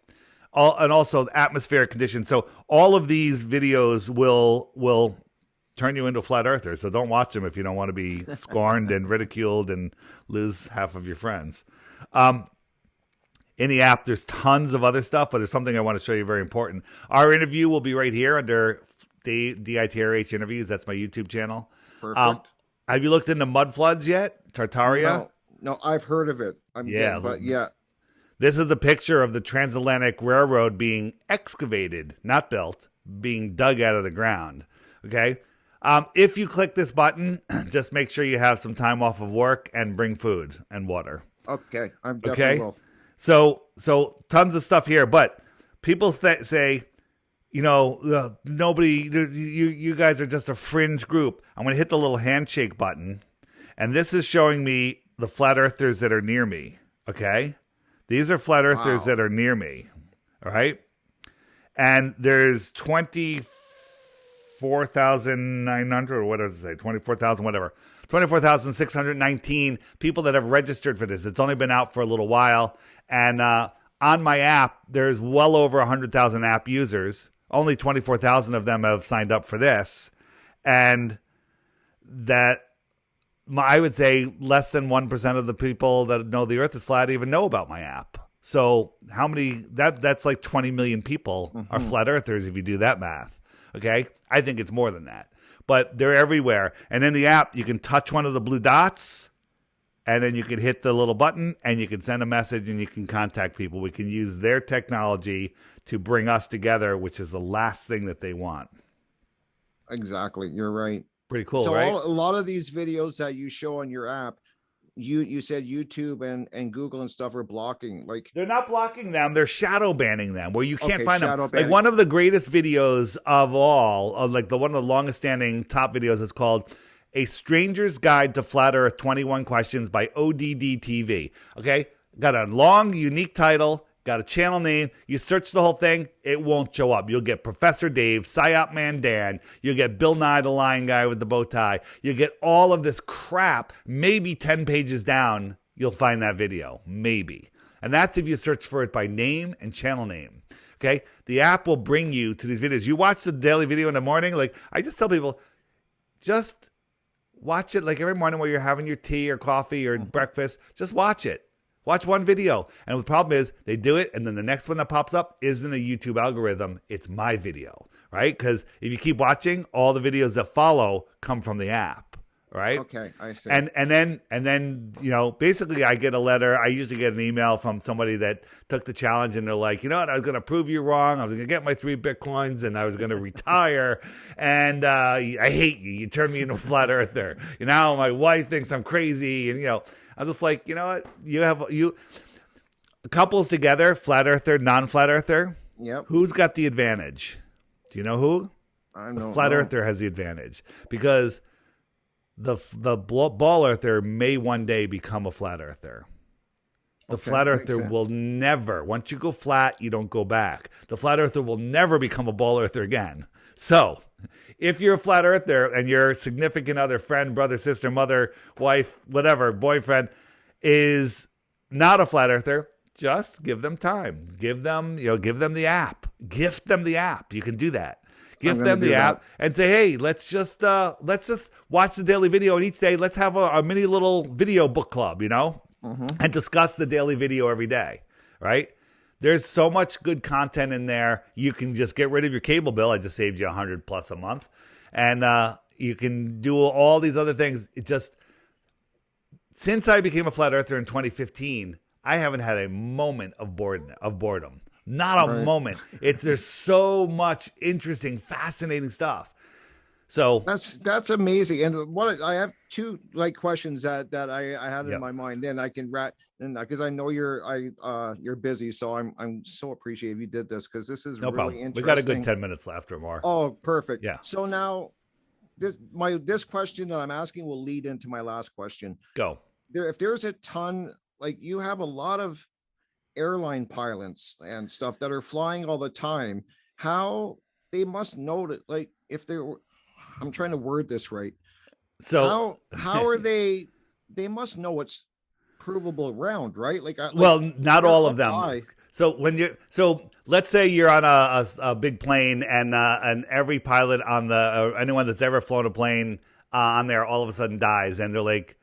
And also atmospheric conditions. So all of these videos will turn you into a flat earther. So don't watch them if you don't want to be scorned and ridiculed and lose half of your friends. In the app, there's tons of other stuff, but there's something I want to show you very important. Our interview will be right here under DITRH Interviews. That's my YouTube channel. Perfect. Have you looked into mud floods yet? Tartaria? No, I've heard of it. Yeah. This is a picture of the transatlantic railroad being excavated, not built, being dug out of the ground. Okay? If you click this button, just make sure you have some time off of work and bring food and water. Okay, I'm definitely will. So tons of stuff here, but people say, nobody, you guys are just a fringe group. I'm going to hit the little handshake button, and this is showing me the flat earthers that are near me. Okay, these are flat earthers that are near me. All right, and there's 24,900 or what does it say? 24,000, whatever. 24,619 people that have registered for this. It's only been out for a little while. And on my app, there's well over 100,000 app users. Only 24,000 of them have signed up for this. And I would say less than 1% of the people that know the Earth is flat even know about my app. So how many, that's like 20 million people are flat earthers if you do that math. Okay? I think it's more than that. But they're everywhere. And in the app, you can touch one of the blue dots, and then you can hit the little button, and you can send a message, and you can contact people. We can use their technology to bring us together, which is the last thing that they want. Exactly. You're right. Pretty cool, so right? A lot of these videos that you show on your app, you said YouTube and Google and stuff are blocking. Like, they're not blocking them, they're shadow banning them where you can't find them. Banning. Like one of the greatest videos of all, one of the longest standing top videos is called A Stranger's Guide to Flat Earth 21 Questions by ODD TV. Okay? Got a long, unique title. got a channel name. You search the whole thing, it won't show up. You'll get Professor Dave, Psyop Man Dan. You'll get Bill Nye, the Lion Guy with the bow tie. You'll get all of this crap. Maybe 10 pages down, you'll find that video. Maybe. And that's if you search for it by name and channel name. Okay? The app will bring you to these videos. You watch the daily video in the morning. Like, I just tell people, just watch it like every morning while you're having your tea or coffee or breakfast. Just watch it. Watch one video. And the problem is they do it, and then the next one that pops up isn't a YouTube algorithm. It's my video, right? Because if you keep watching, all the videos that follow come from the app, right? Okay, I see. And then basically I get a letter. I usually get an email from somebody that took the challenge, and they're like, you know what? I was going to prove you wrong. I was going to get my 3 Bitcoins, and I was going to retire. And I hate you. You turned me into a flat earther. Now my wife thinks I'm crazy, and I was just like, you know what? You couples together, flat earther, non-flat earther. Yep. Who's got the advantage? Do you know who? I don't know. Flat earther has the advantage because the ball earther may one day become a flat earther. The flat earther will never. Once you go flat, you don't go back. The flat earther will never become a ball earther again. So, if you're a flat earther and your significant other, friend, brother, sister, mother, wife, whatever, boyfriend is not a flat earther, just give them time. Give them the app. Gift them the app. You can do that. Gift them the app and say, hey, let's just watch the daily video, and each day let's have a mini little video book club, and discuss the daily video every day, right? There's so much good content in there. You can just get rid of your cable bill. I just saved you $100+ a month. And you can do all these other things. Since I became a flat earther in 2015, I haven't had a moment of boredom. Not a moment. There's so much interesting, fascinating stuff. So that's amazing. And what I have 2 questions that I had in my mind. Then I can because I know you're busy, so I'm so appreciative you did this, because this is really problem. Interesting. We got a good 10 minutes left or more. Oh, perfect. Yeah. So now this question that I'm asking will lead into my last question. Go. If there's a ton, you have a lot of airline pilots and stuff that are flying all the time, how they must know that, if they're, I'm trying to word this right. So how are they must know what's provable ground, right? Not all of them. High. So let's say you're on a big plane, and every pilot on anyone that's ever flown a plane on there all of a sudden dies, and they're like,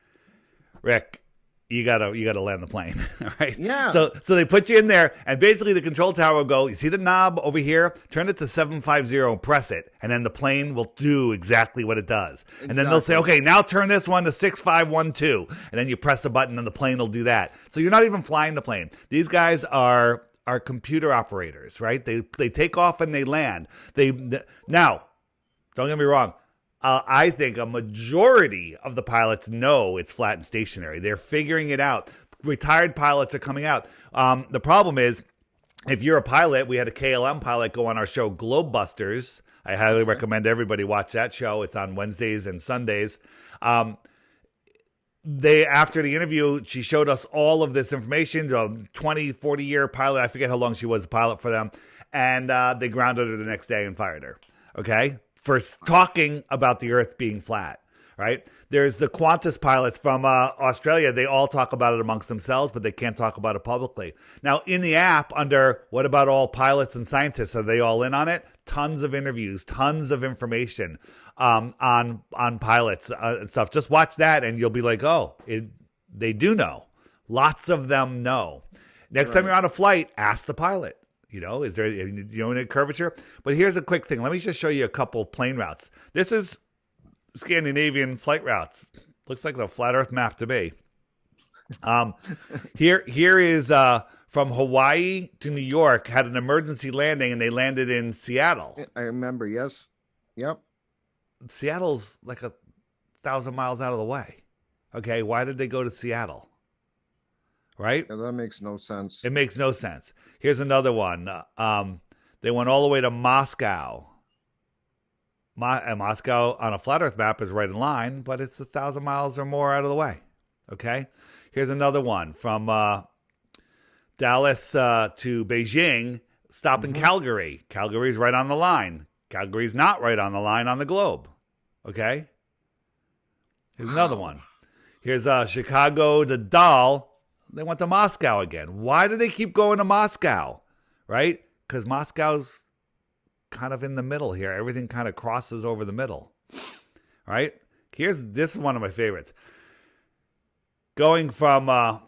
Rick, you gotta land the plane, right? Yeah. So they put you in there, and basically the control tower will go, you see the knob over here? Turn it to 750, press it, and then the plane will do exactly what it does. Exactly. And then they'll say, okay, now turn this one to 6512, and then you press the button, and the plane will do that. So you're not even flying the plane. These guys are computer operators, right? They take off and they land. Now, don't get me wrong. I think a majority of the pilots know it's flat and stationary. They're figuring it out. Retired pilots are coming out. The problem is, if you're a pilot, we had a KLM pilot go on our show, Globebusters. I highly recommend everybody watch that show. It's on Wednesdays and Sundays. After the interview, she showed us all of this information. 20, 40-year pilot. I forget how long she was a pilot for them. And they grounded her the next day and fired her. Okay? For talking about the Earth being flat, right? There's the Qantas pilots from Australia. They all talk about it amongst themselves, but they can't talk about it publicly. Now, in the app, under what about all pilots and scientists? Are they all in on it? Tons of interviews, tons of information on pilots and stuff. Just watch that, and you'll be like, they do know. Lots of them know. Next time you're on a flight, ask the pilot. Is there any curvature? But here's a quick thing. Let me just show you a couple plane routes. This is Scandinavian flight routes. Looks like the flat Earth map to me. Here is from Hawaii to New York, had an emergency landing, and they landed in Seattle. I remember. Yes. Yep. Seattle's like 1,000 miles out of the way. Okay, why did they go to Seattle? Right? Yeah, that makes no sense. It makes no sense. Here's another one. They went all the way to Moscow. Moscow on a flat Earth map is right in line, but it's 1,000 miles or more out of the way. Okay? Here's another one from Dallas to Beijing, stop in Calgary. Calgary's right on the line. Calgary's not right on the line on the globe. Okay? Here's another one. Here's Chicago to Dahl. They went to Moscow again. Why do they keep going to Moscow? Right? Because Moscow's kind of in the middle here. Everything kind of crosses over the middle. Right? This is one of my favorites. Going from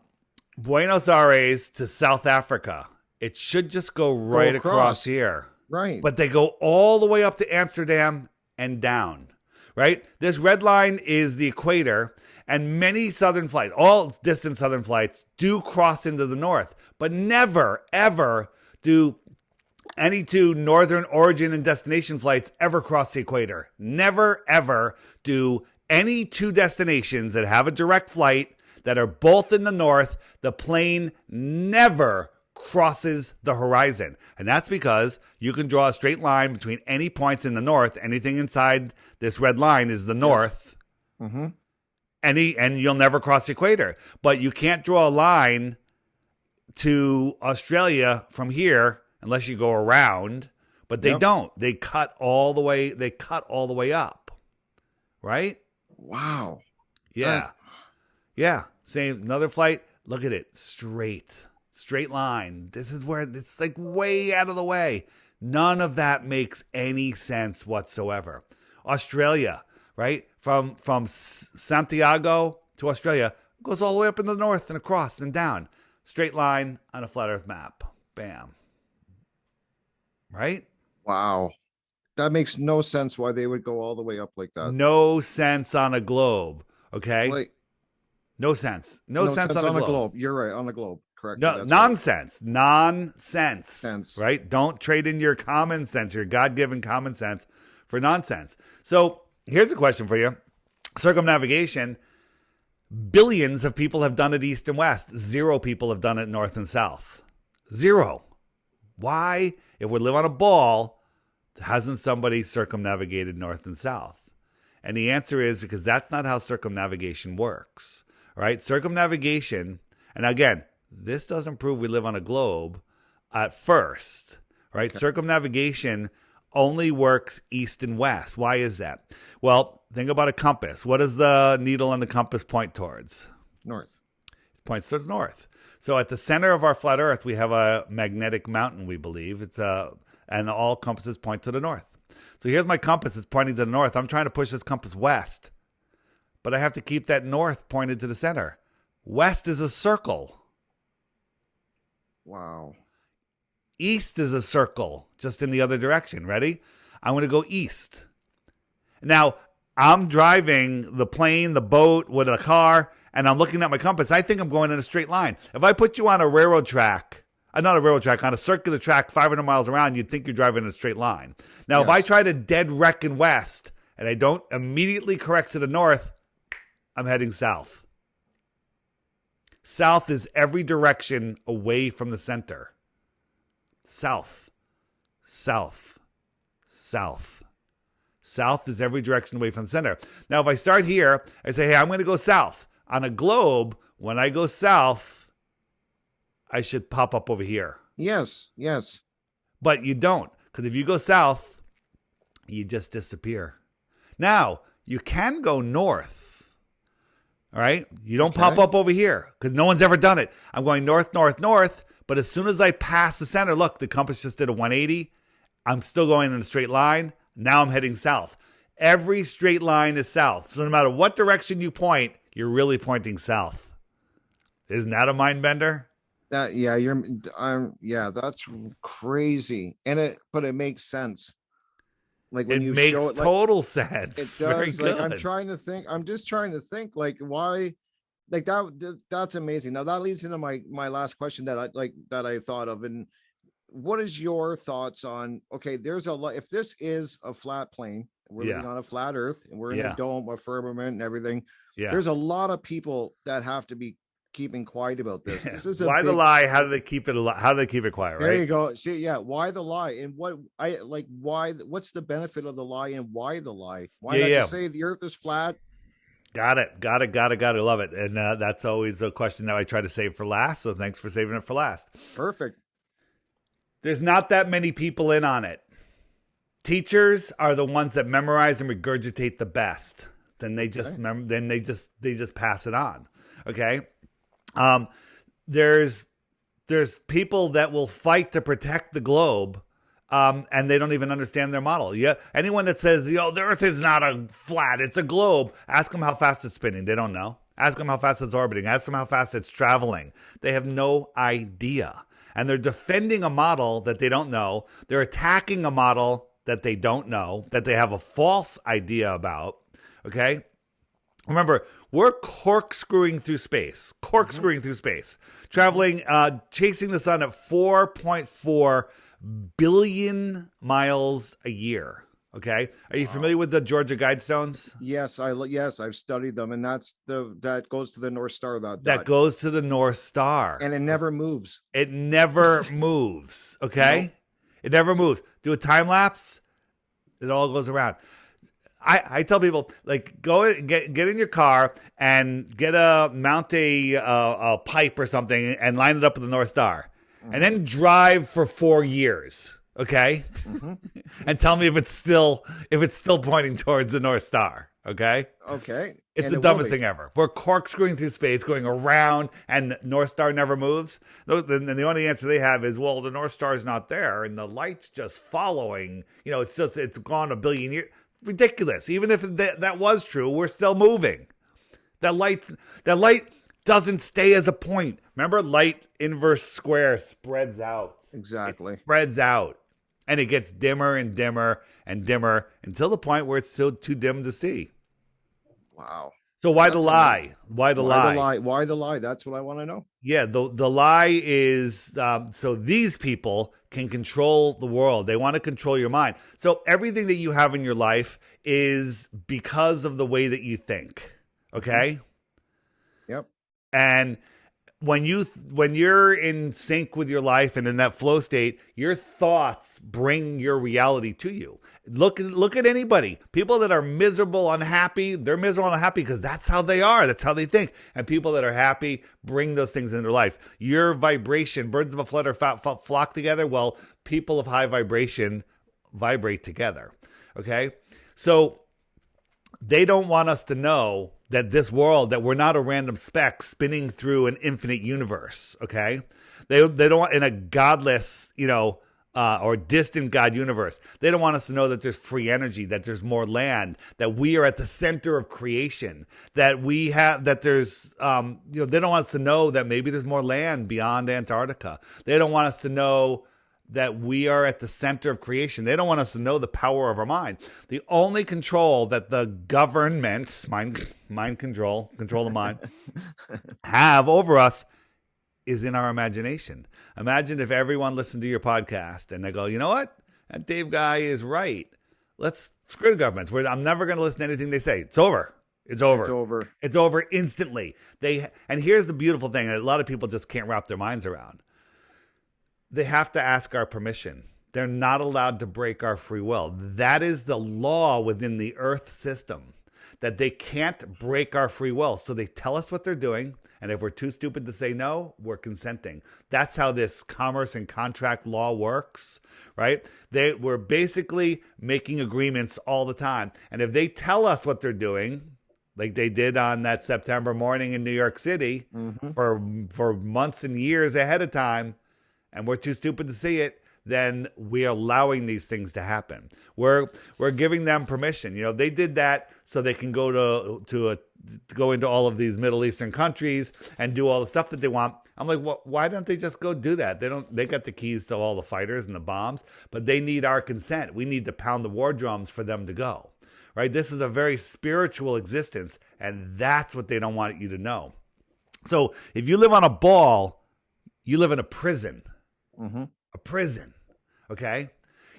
Buenos Aires to South Africa. It should just go right across here. Right. But they go all the way up to Amsterdam and down. Right? This red line is the equator, and many southern flights, all distant southern flights, do cross into the north, but never, ever do any two northern origin and destination flights ever cross the equator. Never, ever do any two destinations that have a direct flight that are both in the north, the plane never crosses the horizon. And that's because you can draw a straight line between any points in the north. Anything inside this red line is the north. Yes. Mm-hmm. And you'll never cross the equator. But you can't draw a line to Australia from here unless you go around. But they don't. They cut all the way up. Right? Wow. Yeah. Yeah. Same. Another flight. Look at it. Straight line. This is where it's like way out of the way. None of that makes any sense whatsoever. Australia, right? From Santiago to Australia goes all the way up in the north and across and down. Straight line on a flat earth map. Bam. Right? Wow. That makes no sense why they would go all the way up like that. No sense on a globe. Okay? Like, no sense. No sense on a globe. You're right. On a globe. Correct. No, nonsense. Right. Nonsense. Right? Don't trade in your common sense, your God-given common sense for nonsense. So here's a question for you. Circumnavigation, billions of people have done it east and west. 0 people have done it north and south. 0. Why, if we live on a ball, hasn't somebody circumnavigated north and south? And the answer is because that's not how circumnavigation works. Right? Circumnavigation, and again, this doesn't prove we live on a globe at first, right? Okay. Circumnavigation only works east and west. Why is that? Well, think about a compass. What does the needle on the compass point towards? North. It points towards north. So at the center of our flat earth, we have a magnetic mountain, we believe. And all compasses point to the north. So here's my compass. It's pointing to the north. I'm trying to push this compass west, but I have to keep that north pointed to the center. West is a circle. Wow. East is a circle, just in the other direction. Ready? I'm going to go east. Now, I'm driving the plane, the boat, with a car, and I'm looking at my compass. I think I'm going in a straight line. If I put you on a railroad track, not a railroad track, on a circular track 500 miles around, you'd think you're driving in a straight line. Now, If I try to dead reckon west, and I don't immediately correct to the north, I'm heading south. South is every direction away from the center. South, south, south. South is every direction away from the center. Now, if I start here, I say, hey, I'm going to go south. On a globe, when I go south, I should pop up over here. Yes, yes. But you don't, because if you go south, you just disappear. Now, you can go north. All right. You don't pop up over here because no one's ever done it. I'm going north, north, north. But as soon as I pass the center, look, the compass just did a 180. I'm still going in a straight line. Now I'm heading south. Every straight line is south. So no matter what direction you point, you're really pointing south. Isn't that a mind bender? That's crazy. But it makes sense. Like when it makes show it, total sense. It does. Like I'm just trying to think like why, like that's amazing. Now that leads into my last question that I thought of. And what is your thoughts on, okay, there's a lot, if this is a flat plane, we're living on a flat earth and we're in a dome, a firmament and everything. Yeah. There's a lot of people that have to be keeping quiet about this. This is why the lie? How do they keep it alive? How do they keep it quiet? Right? There you go. See, why the lie? And what's the benefit of the lie and why the lie? Why not just say the earth is flat? Got it. Got it. Got it. Got it. Love it. And that's always a question that I try to save for last. So thanks for saving it for last. Perfect. There's not that many people in on it. Teachers are the ones that memorize and regurgitate the best. Then they just they just pass it on. Okay. There's people that will fight to protect the globe. And they don't even understand their model. Yeah, anyone that says, the Earth is not a flat, it's a globe, ask them how fast it's spinning. They don't know. Ask them how fast it's orbiting. Ask them how fast it's traveling. They have no idea. And they're defending a model that they don't know. They're attacking a model that they don't know, that they have a false idea about. Okay? Remember, we're corkscrewing through space. Through space. Traveling, chasing the sun at 4.4 billion miles a year. Okay, are you familiar with the Georgia Guidestones? Yes, I've studied them, and that goes to the North Star. That goes to the North Star, and it never moves. It never moves. Okay, nope. It never moves. Do a time lapse. It all goes around. I tell people, like, go get in your car and mount a pipe or something and line it up with the North Star. And then drive for 4 years, okay? And tell me if it's still pointing towards the North Star, okay? Okay. It's the dumbest thing ever. We're corkscrewing through space, going around, and North Star never moves. And the only answer they have is, well, the North Star is not there, and the light's just following. It's gone a billion years. Ridiculous. Even if that was true, we're still moving. That light doesn't stay as a point. Remember, light inverse square spreads out. Exactly. It spreads out. And it gets dimmer and dimmer and dimmer until the point where it's still too dim to see. Wow. So why the lie? Why the lie? Why the lie? That's what I want to know. Yeah, the lie is so these people can control the world. They want to control your mind. So everything that you have in your life is because of the way that you think. Okay? Yep. And when you're in sync with your life and in that flow state, your thoughts bring your reality to you. Look at anybody. People that are miserable, unhappy, they're miserable and unhappy because that's how they are. That's how they think. And people that are happy bring those things into their life. Your vibration, birds of a flutter flock together. Well, people of high vibration vibrate together. Okay? So they don't want us to know that this world, that we're not a random speck spinning through an infinite universe, okay? They don't want, in a godless, or distant God universe, they don't want us to know that there's free energy, that there's more land, that we are at the center of creation, that there's, they don't want us to know that maybe there's more land beyond Antarctica. They don't want us to know that we are at the center of creation. They don't want us to know the power of our mind. The only control that the governments, mind control the mind, have over us is in our imagination. Imagine if everyone listened to your podcast and they go, you know what? That Dave guy is right. Let's screw the governments. I'm never going to listen to anything they say. It's over. It's over. It's over instantly. And here's the beautiful thing. A lot of people just can't wrap their minds around. They have to ask our permission. They're not allowed to break our free will. That is the law within the Earth system, that they can't break our free will. So they tell us what they're doing, and if we're too stupid to say no, we're consenting. That's how this commerce and contract law works, right? We're basically making agreements all the time. And if they tell us what they're doing, like they did on that September morning in New York City, for months and years ahead of time, and we're too stupid to see it, then we're allowing these things to happen. We're giving them permission. They did that so they can go go into all of these Middle Eastern countries and do all the stuff that they want. I'm like, why don't they just go do that? They got the keys to all the fighters and the bombs, but they need our consent. We need to pound the war drums for them to go, right? This is a very spiritual existence, and that's what they don't want you to know. So if you live on a ball, you live in a prison. A prison, okay?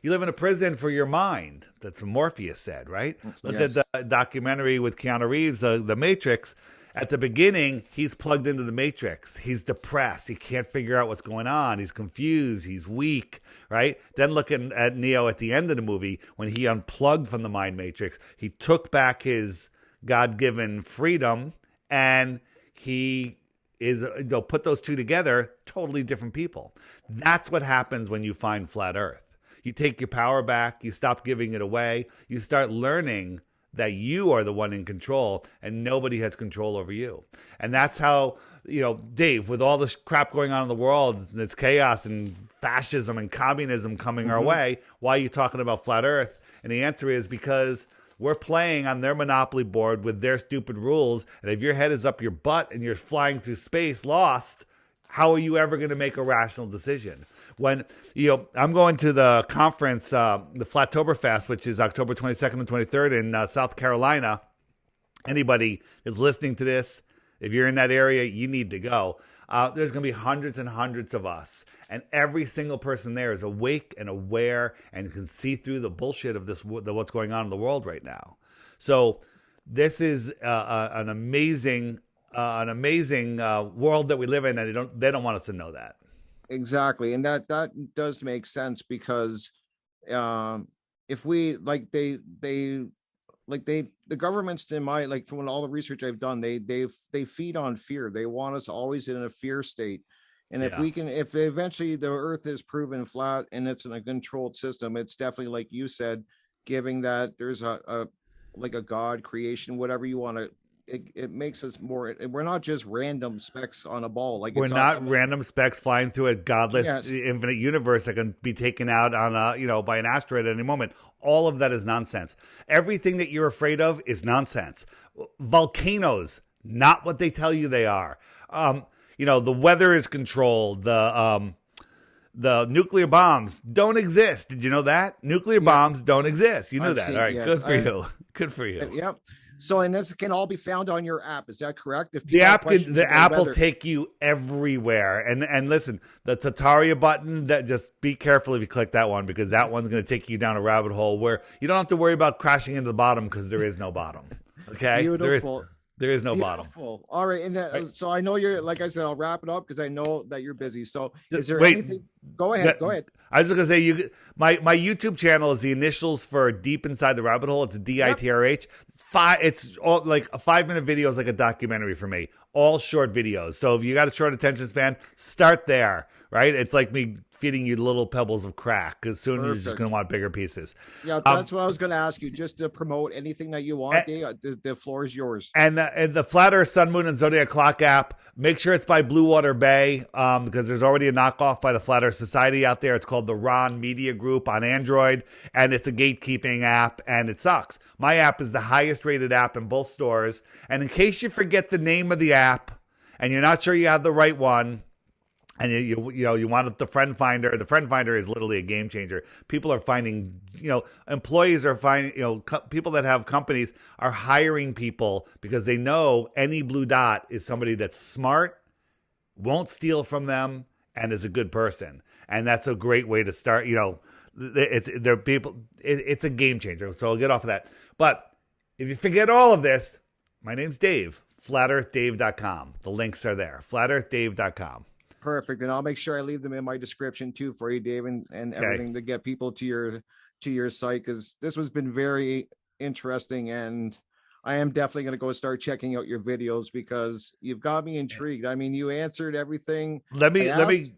You live in a prison for your mind. That's what Morpheus said, right? Look at the documentary with Keanu Reeves, The Matrix. At the beginning, he's plugged into the Matrix. He's depressed. He can't figure out what's going on. He's confused. He's weak, right? Then looking at Neo at the end of the movie, when he unplugged from the mind matrix, he took back his God-given freedom, and they'll put those two together, totally different people. That's what happens when you find flat Earth. You take your power back, you stop giving it away, you start learning that you are the one in control and nobody has control over you. And that's how, Dave, with all this crap going on in the world, this chaos and fascism and communism coming our way, why are you talking about flat Earth? And the answer is because we're playing on their monopoly board with their stupid rules. And if your head is up your butt and you're flying through space lost, how are you ever going to make a rational decision? When, I'm going to the conference, the Flattoberfest, which is October 22nd and 23rd in South Carolina. Anybody that's listening to this, if you're in that area, you need to go. There's going to be hundreds and hundreds of us. And every single person there is awake and aware and can see through the bullshit of what's going on in the world right now. So this is an amazing world that we live in, and they don't want us to know that. Exactly, and that does make sense because if we the governments from all the research I've done, they feed on fear. They want us always in a fear state. And if eventually the Earth is proven flat and it's in a controlled system, it's definitely, like you said, giving that there's a God creation, whatever you want to. It makes us more. We're not just random specks on a ball. We're not random specks flying through a godless infinite universe that can be taken out on by an asteroid at any moment. All of that is nonsense. Everything that you're afraid of is nonsense. Volcanoes, not what they tell you they are. The weather is controlled. The nuclear bombs don't exist. Did you know that? Nuclear bombs don't exist. You knew that. All right. Yes, good for you. Good for you. Yep. So, and this can all be found on your app. Is that correct? If the app will take you everywhere. And listen, the Tataria button, that just be careful if you click that one, because that one's going to take you down a rabbit hole where you don't have to worry about crashing into the bottom, because there is no bottom. Okay. Beautiful. There is no bottom. All right. And so I know you're, like I said, I'll wrap it up because I know that you're busy. So is there anything? Go ahead. Go ahead. I was just going to say, my YouTube channel is the initials for Deep Inside the Rabbit Hole. It's DITRH. It's all like a 5-minute video is like a documentary for me. All short videos. So if you got a short attention span, start there. Right? It's like me feeding you little pebbles of crack, because soon you're just going to want bigger pieces. Yeah, that's what I was going to ask you, just to promote anything that you want. The floor is yours. And the Flat Earth, Sun, Moon, and Zodiac Clock app, make sure it's by Blue Water Bay, because there's already a knockoff by the Flat Earth Society out there. It's called the Ron Media Group on Android, and it's a gatekeeping app, and it sucks. My app is the highest rated app in both stores. And in case you forget the name of the app and you're not sure you have the right one, and you want the friend finder. The friend finder is literally a game changer. People are finding, employees are finding, people that have companies are hiring people because they know any blue dot is somebody that's smart, won't steal from them, and is a good person. And that's a great way to start. It's a game changer. So I'll get off of that. But if you forget all of this, my name's Dave. FlatEarthDave.com. The links are there. FlatEarthDave.com. Perfect. And I'll make sure I leave them in my description too for you, Dave, and everything to get people to your site, because this has been very interesting, and I am definitely going to go start checking out your videos because you've got me intrigued. I mean, you answered everything. Let me tell you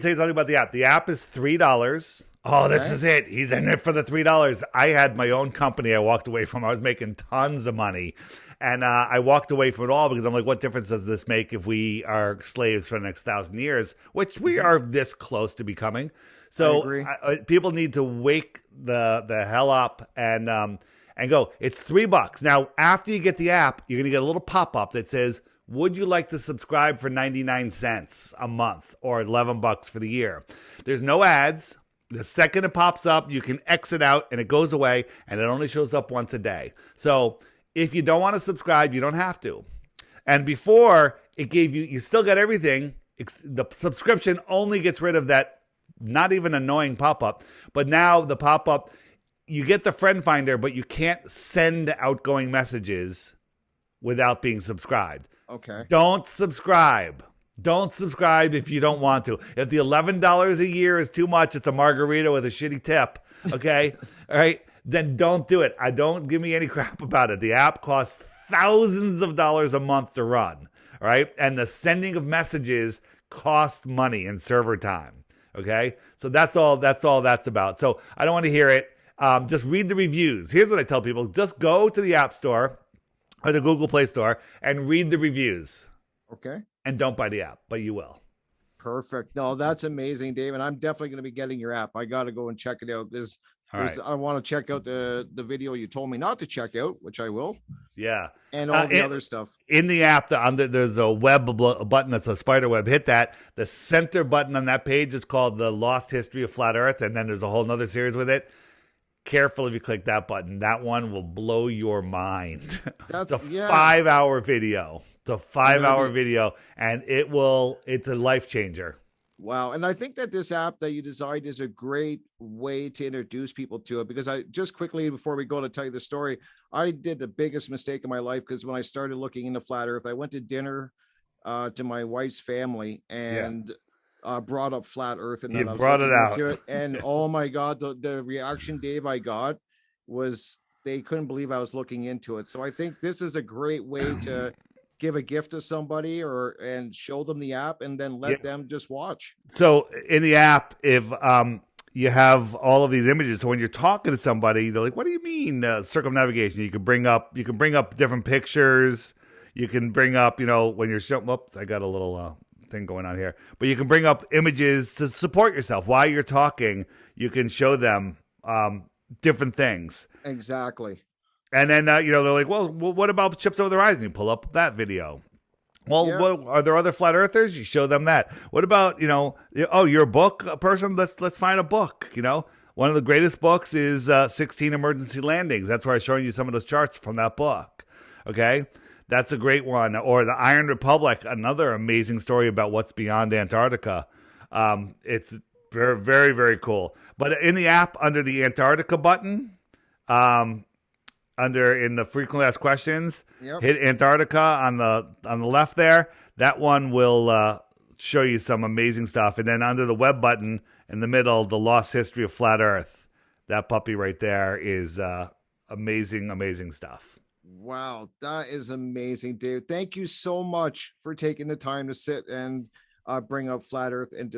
something about the app. The app is $3. Oh, this is it. He's in it for the $3. I had my own company I walked away from. I was making tons of money. And I walked away from it all because I'm like, what difference does this make if we are slaves for the next 1,000 years, which we are this close to becoming. So people need to wake the hell up and go. It's $3. Now, after you get the app, you're going to get a little pop-up that says, would you like to subscribe for 99 cents a month or $11 for the year? There's no ads. The second it pops up, you can exit out and it goes away, and it only shows up once a day. So if you don't want to subscribe, you don't have to. And before, it gave you still got everything. The subscription only gets rid of that not even annoying pop-up. But now the pop-up, you get the friend finder, but you can't send outgoing messages without being subscribed. Okay. Don't subscribe. Don't subscribe if you don't want to. If the $11 a year is too much, it's a margarita with a shitty tip. Okay? All right? Then don't do it. Don't give me any crap about it. The app costs thousands of dollars a month to run, right? And the sending of messages cost money and server time. Okay, so that's all that's about. So I don't want to hear it. Just read the reviews. Here's what I tell people: just go to the App Store or the Google Play Store and read the reviews. Okay. And don't buy the app, but you will. Perfect. No, that's amazing, Dave. And I'm definitely going to be getting your app. I got to go and check it out because I want to check out the video you told me not to check out, which I will. Yeah. And all the other stuff. In the app, there's a button that's a spider web. Hit that. The center button on that page is called The Lost History of Flat Earth. And then there's a whole nother series with it. Careful if you click that button. That one will blow your mind. That's a 5-hour video. It's a 5-hour video, and it's a life changer. Wow. And I think that this app that you designed is a great way to introduce people to it, because I just quickly, before we go to tell you the story, I did the biggest mistake of my life, because when I started looking into flat earth, I went to dinner to my wife's family and brought up flat earth, and then I brought it out to it, and oh my God, the reaction, Dave, I got was they couldn't believe I was looking into it. So I think this is a great way to give a gift to somebody and show them the app, and then let them just watch. So in the app, if you have all of these images, so when you're talking to somebody, they're like, "What do you mean circumnavigation?" You can bring up different pictures. You can bring up, when you're showing. Whoops, I got a little thing going on here. But you can bring up images to support yourself while you're talking. You can show them different things. Exactly. And then, they're like, well, what about Chips Over the Horizon? You pull up that video. Well, are there other flat earthers? You show them that. What about, you're a book person? Let's find a book. One of the greatest books is 16 Emergency Landings. That's where I'm showing you some of those charts from that book. Okay. That's a great one. Or the Iron Republic, another amazing story about what's beyond Antarctica. It's very, very, very cool. But in the app, under the Antarctica button, in the frequently asked questions, hit Antarctica on the left there. That one will show you some amazing stuff. And then under the web button in the middle, the lost history of flat Earth. That puppy right there is amazing, amazing stuff. Wow, that is amazing, Dave. Thank you so much for taking the time to sit and bring up flat Earth and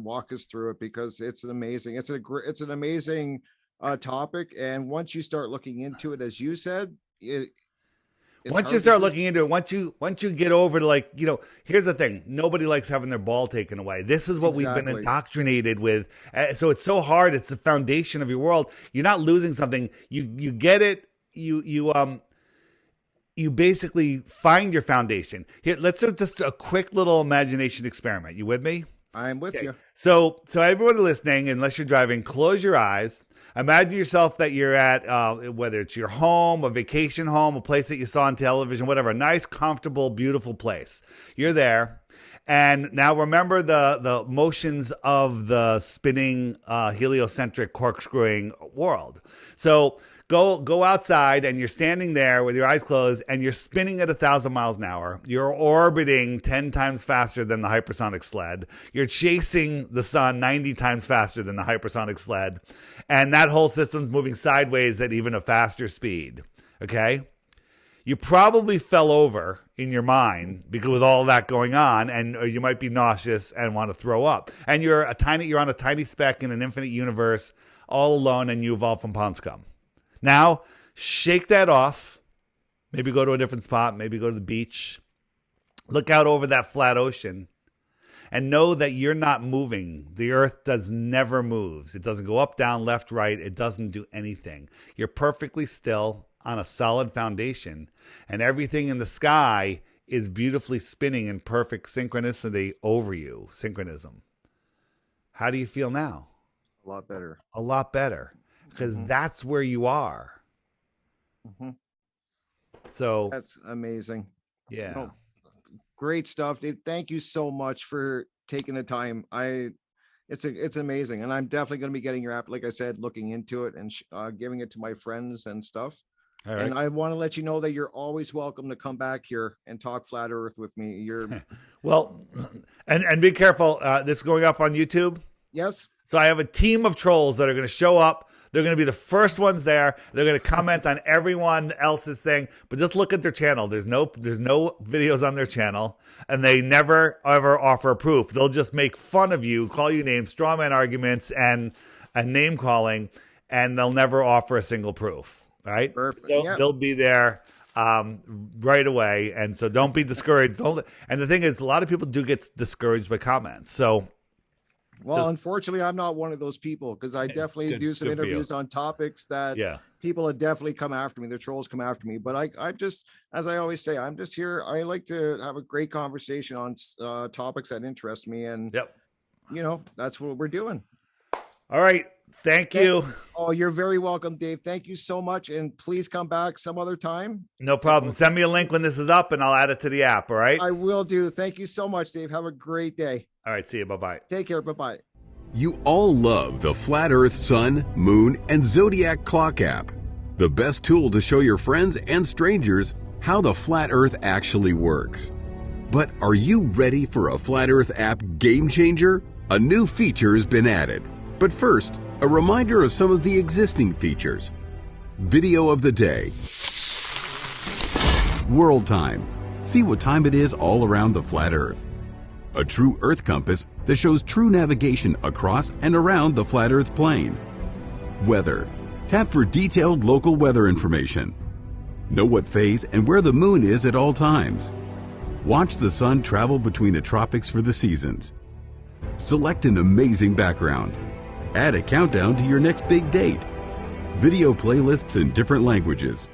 walk us through it, because it's amazing. It's an amazing topic, and once you start looking into it, as you said, once you get over to here's the thing: nobody likes having their ball taken away. This is what we've been indoctrinated with, so it's so hard. It's the foundation of your world. You're not losing something. You get it. You basically find your foundation. Here, let's do just a quick little imagination experiment. You with me? I'm with you. So everyone listening, unless you're driving, close your eyes. Imagine yourself that you're at, whether it's your home, a vacation home, a place that you saw on television, whatever, a nice, comfortable, beautiful place. You're there. And now remember the motions of the spinning, heliocentric, corkscrewing world. So go outside, and you're standing there with your eyes closed, and you're spinning at 1,000 miles an hour. You're orbiting 10 times faster than the hypersonic sled. You're chasing the sun 90 times faster than the hypersonic sled. And that whole system's moving sideways at even a faster speed. Okay? You probably fell over in your mind because with all that going on, and you might be nauseous and want to throw up. And you're on a tiny speck in an infinite universe, all alone, and you evolved from pond scum. Now, shake that off. Maybe go to a different spot. Maybe go to the beach. Look out over that flat ocean and know that you're not moving. The earth never moves. It doesn't go up, down, left, right. It doesn't do anything. You're perfectly still on a solid foundation, and everything in the sky is beautifully spinning in perfect synchronicity over you. Synchronism. How do you feel now? A lot better. A lot better. Because that's where you are. Mm-hmm. So that's amazing. Yeah. Oh, great stuff, Dave. Thank you so much for taking the time. It's amazing. And I'm definitely going to be getting your app, like I said, looking into it and giving it to my friends and stuff. All right. And I want to let you know that you're always welcome to come back here and talk flat earth with me. You're well, and be careful. This is going up on YouTube. Yes. So I have a team of trolls that are going to show up They're going to be the first ones there. They're going to comment on everyone else's thing, but just look at their channel. There's no videos on their channel, and they never ever offer proof. They'll just make fun of you, call you names, strawman arguments, and name calling, and they'll never offer a single proof. Right? Perfect. They'll be there right away, and so don't be discouraged. And the thing is, a lot of people do get discouraged by comments. So, well, unfortunately, I'm not one of those people, because I definitely do some interviews on topics that people have definitely come after me. The trolls come after me, but I'm just, as I always say, I'm just here. I like to have a great conversation on topics that interest me, and you know, that's what we're doing. All right. Thank you. Oh, you're very welcome, Dave. Thank you so much. And please come back some other time. No problem. Send me a link when this is up and I'll add it to the app. All right. I will do. Thank you so much, Dave. Have a great day. All right. See you. Bye-bye. Take care. Bye-bye. You all love the Flat Earth Sun, Moon, and Zodiac Clock app. The best tool to show your friends and strangers how the Flat Earth actually works. But are you ready for a Flat Earth app game changer? A new feature has been added. But first, a reminder of some of the existing features. Video of the day. World time. See what time it is all around the flat Earth. A true Earth compass that shows true navigation across and around the flat Earth plane. Weather. Tap for detailed local weather information. Know what phase and where the moon is at all times. Watch the sun travel between the tropics for the seasons. Select an amazing background. Add a countdown to your next big date. Video playlists in different languages.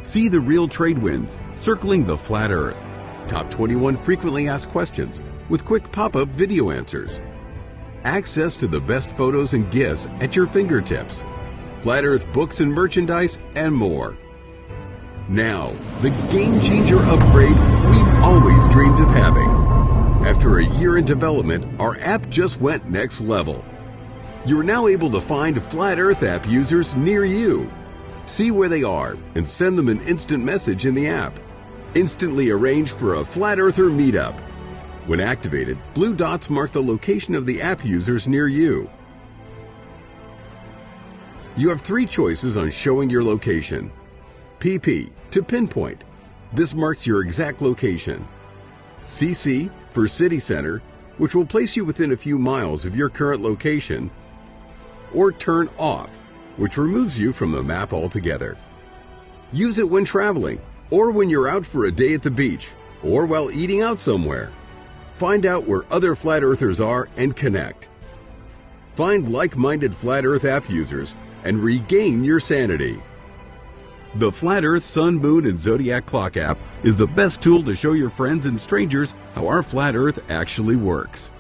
See the real trade winds circling the flat Earth. Top 21 frequently asked questions with quick pop-up video answers. Access to the best photos and GIFs at your fingertips. Flat Earth books and merchandise, and more. Now, the game changer upgrade we've always dreamed of having. After a year in development, our app just went next level. You are now able to find Flat Earth app users near you. See where they are and send them an instant message in the app. Instantly arrange for a Flat Earther meetup. When activated, blue dots mark the location of the app users near you. You have 3 choices on showing your location. PP, to pinpoint. This marks your exact location. CC, for city center, which will place you within a few miles of your current location. Or turn off, which removes you from the map altogether. Use it when traveling, or when you're out for a day at the beach, or while eating out somewhere. Find out where other Flat Earthers are and connect. Find like-minded Flat Earth app users and regain your sanity. The Flat Earth Sun, Moon, and Zodiac Clock app is the best tool to show your friends and strangers how our Flat Earth actually works.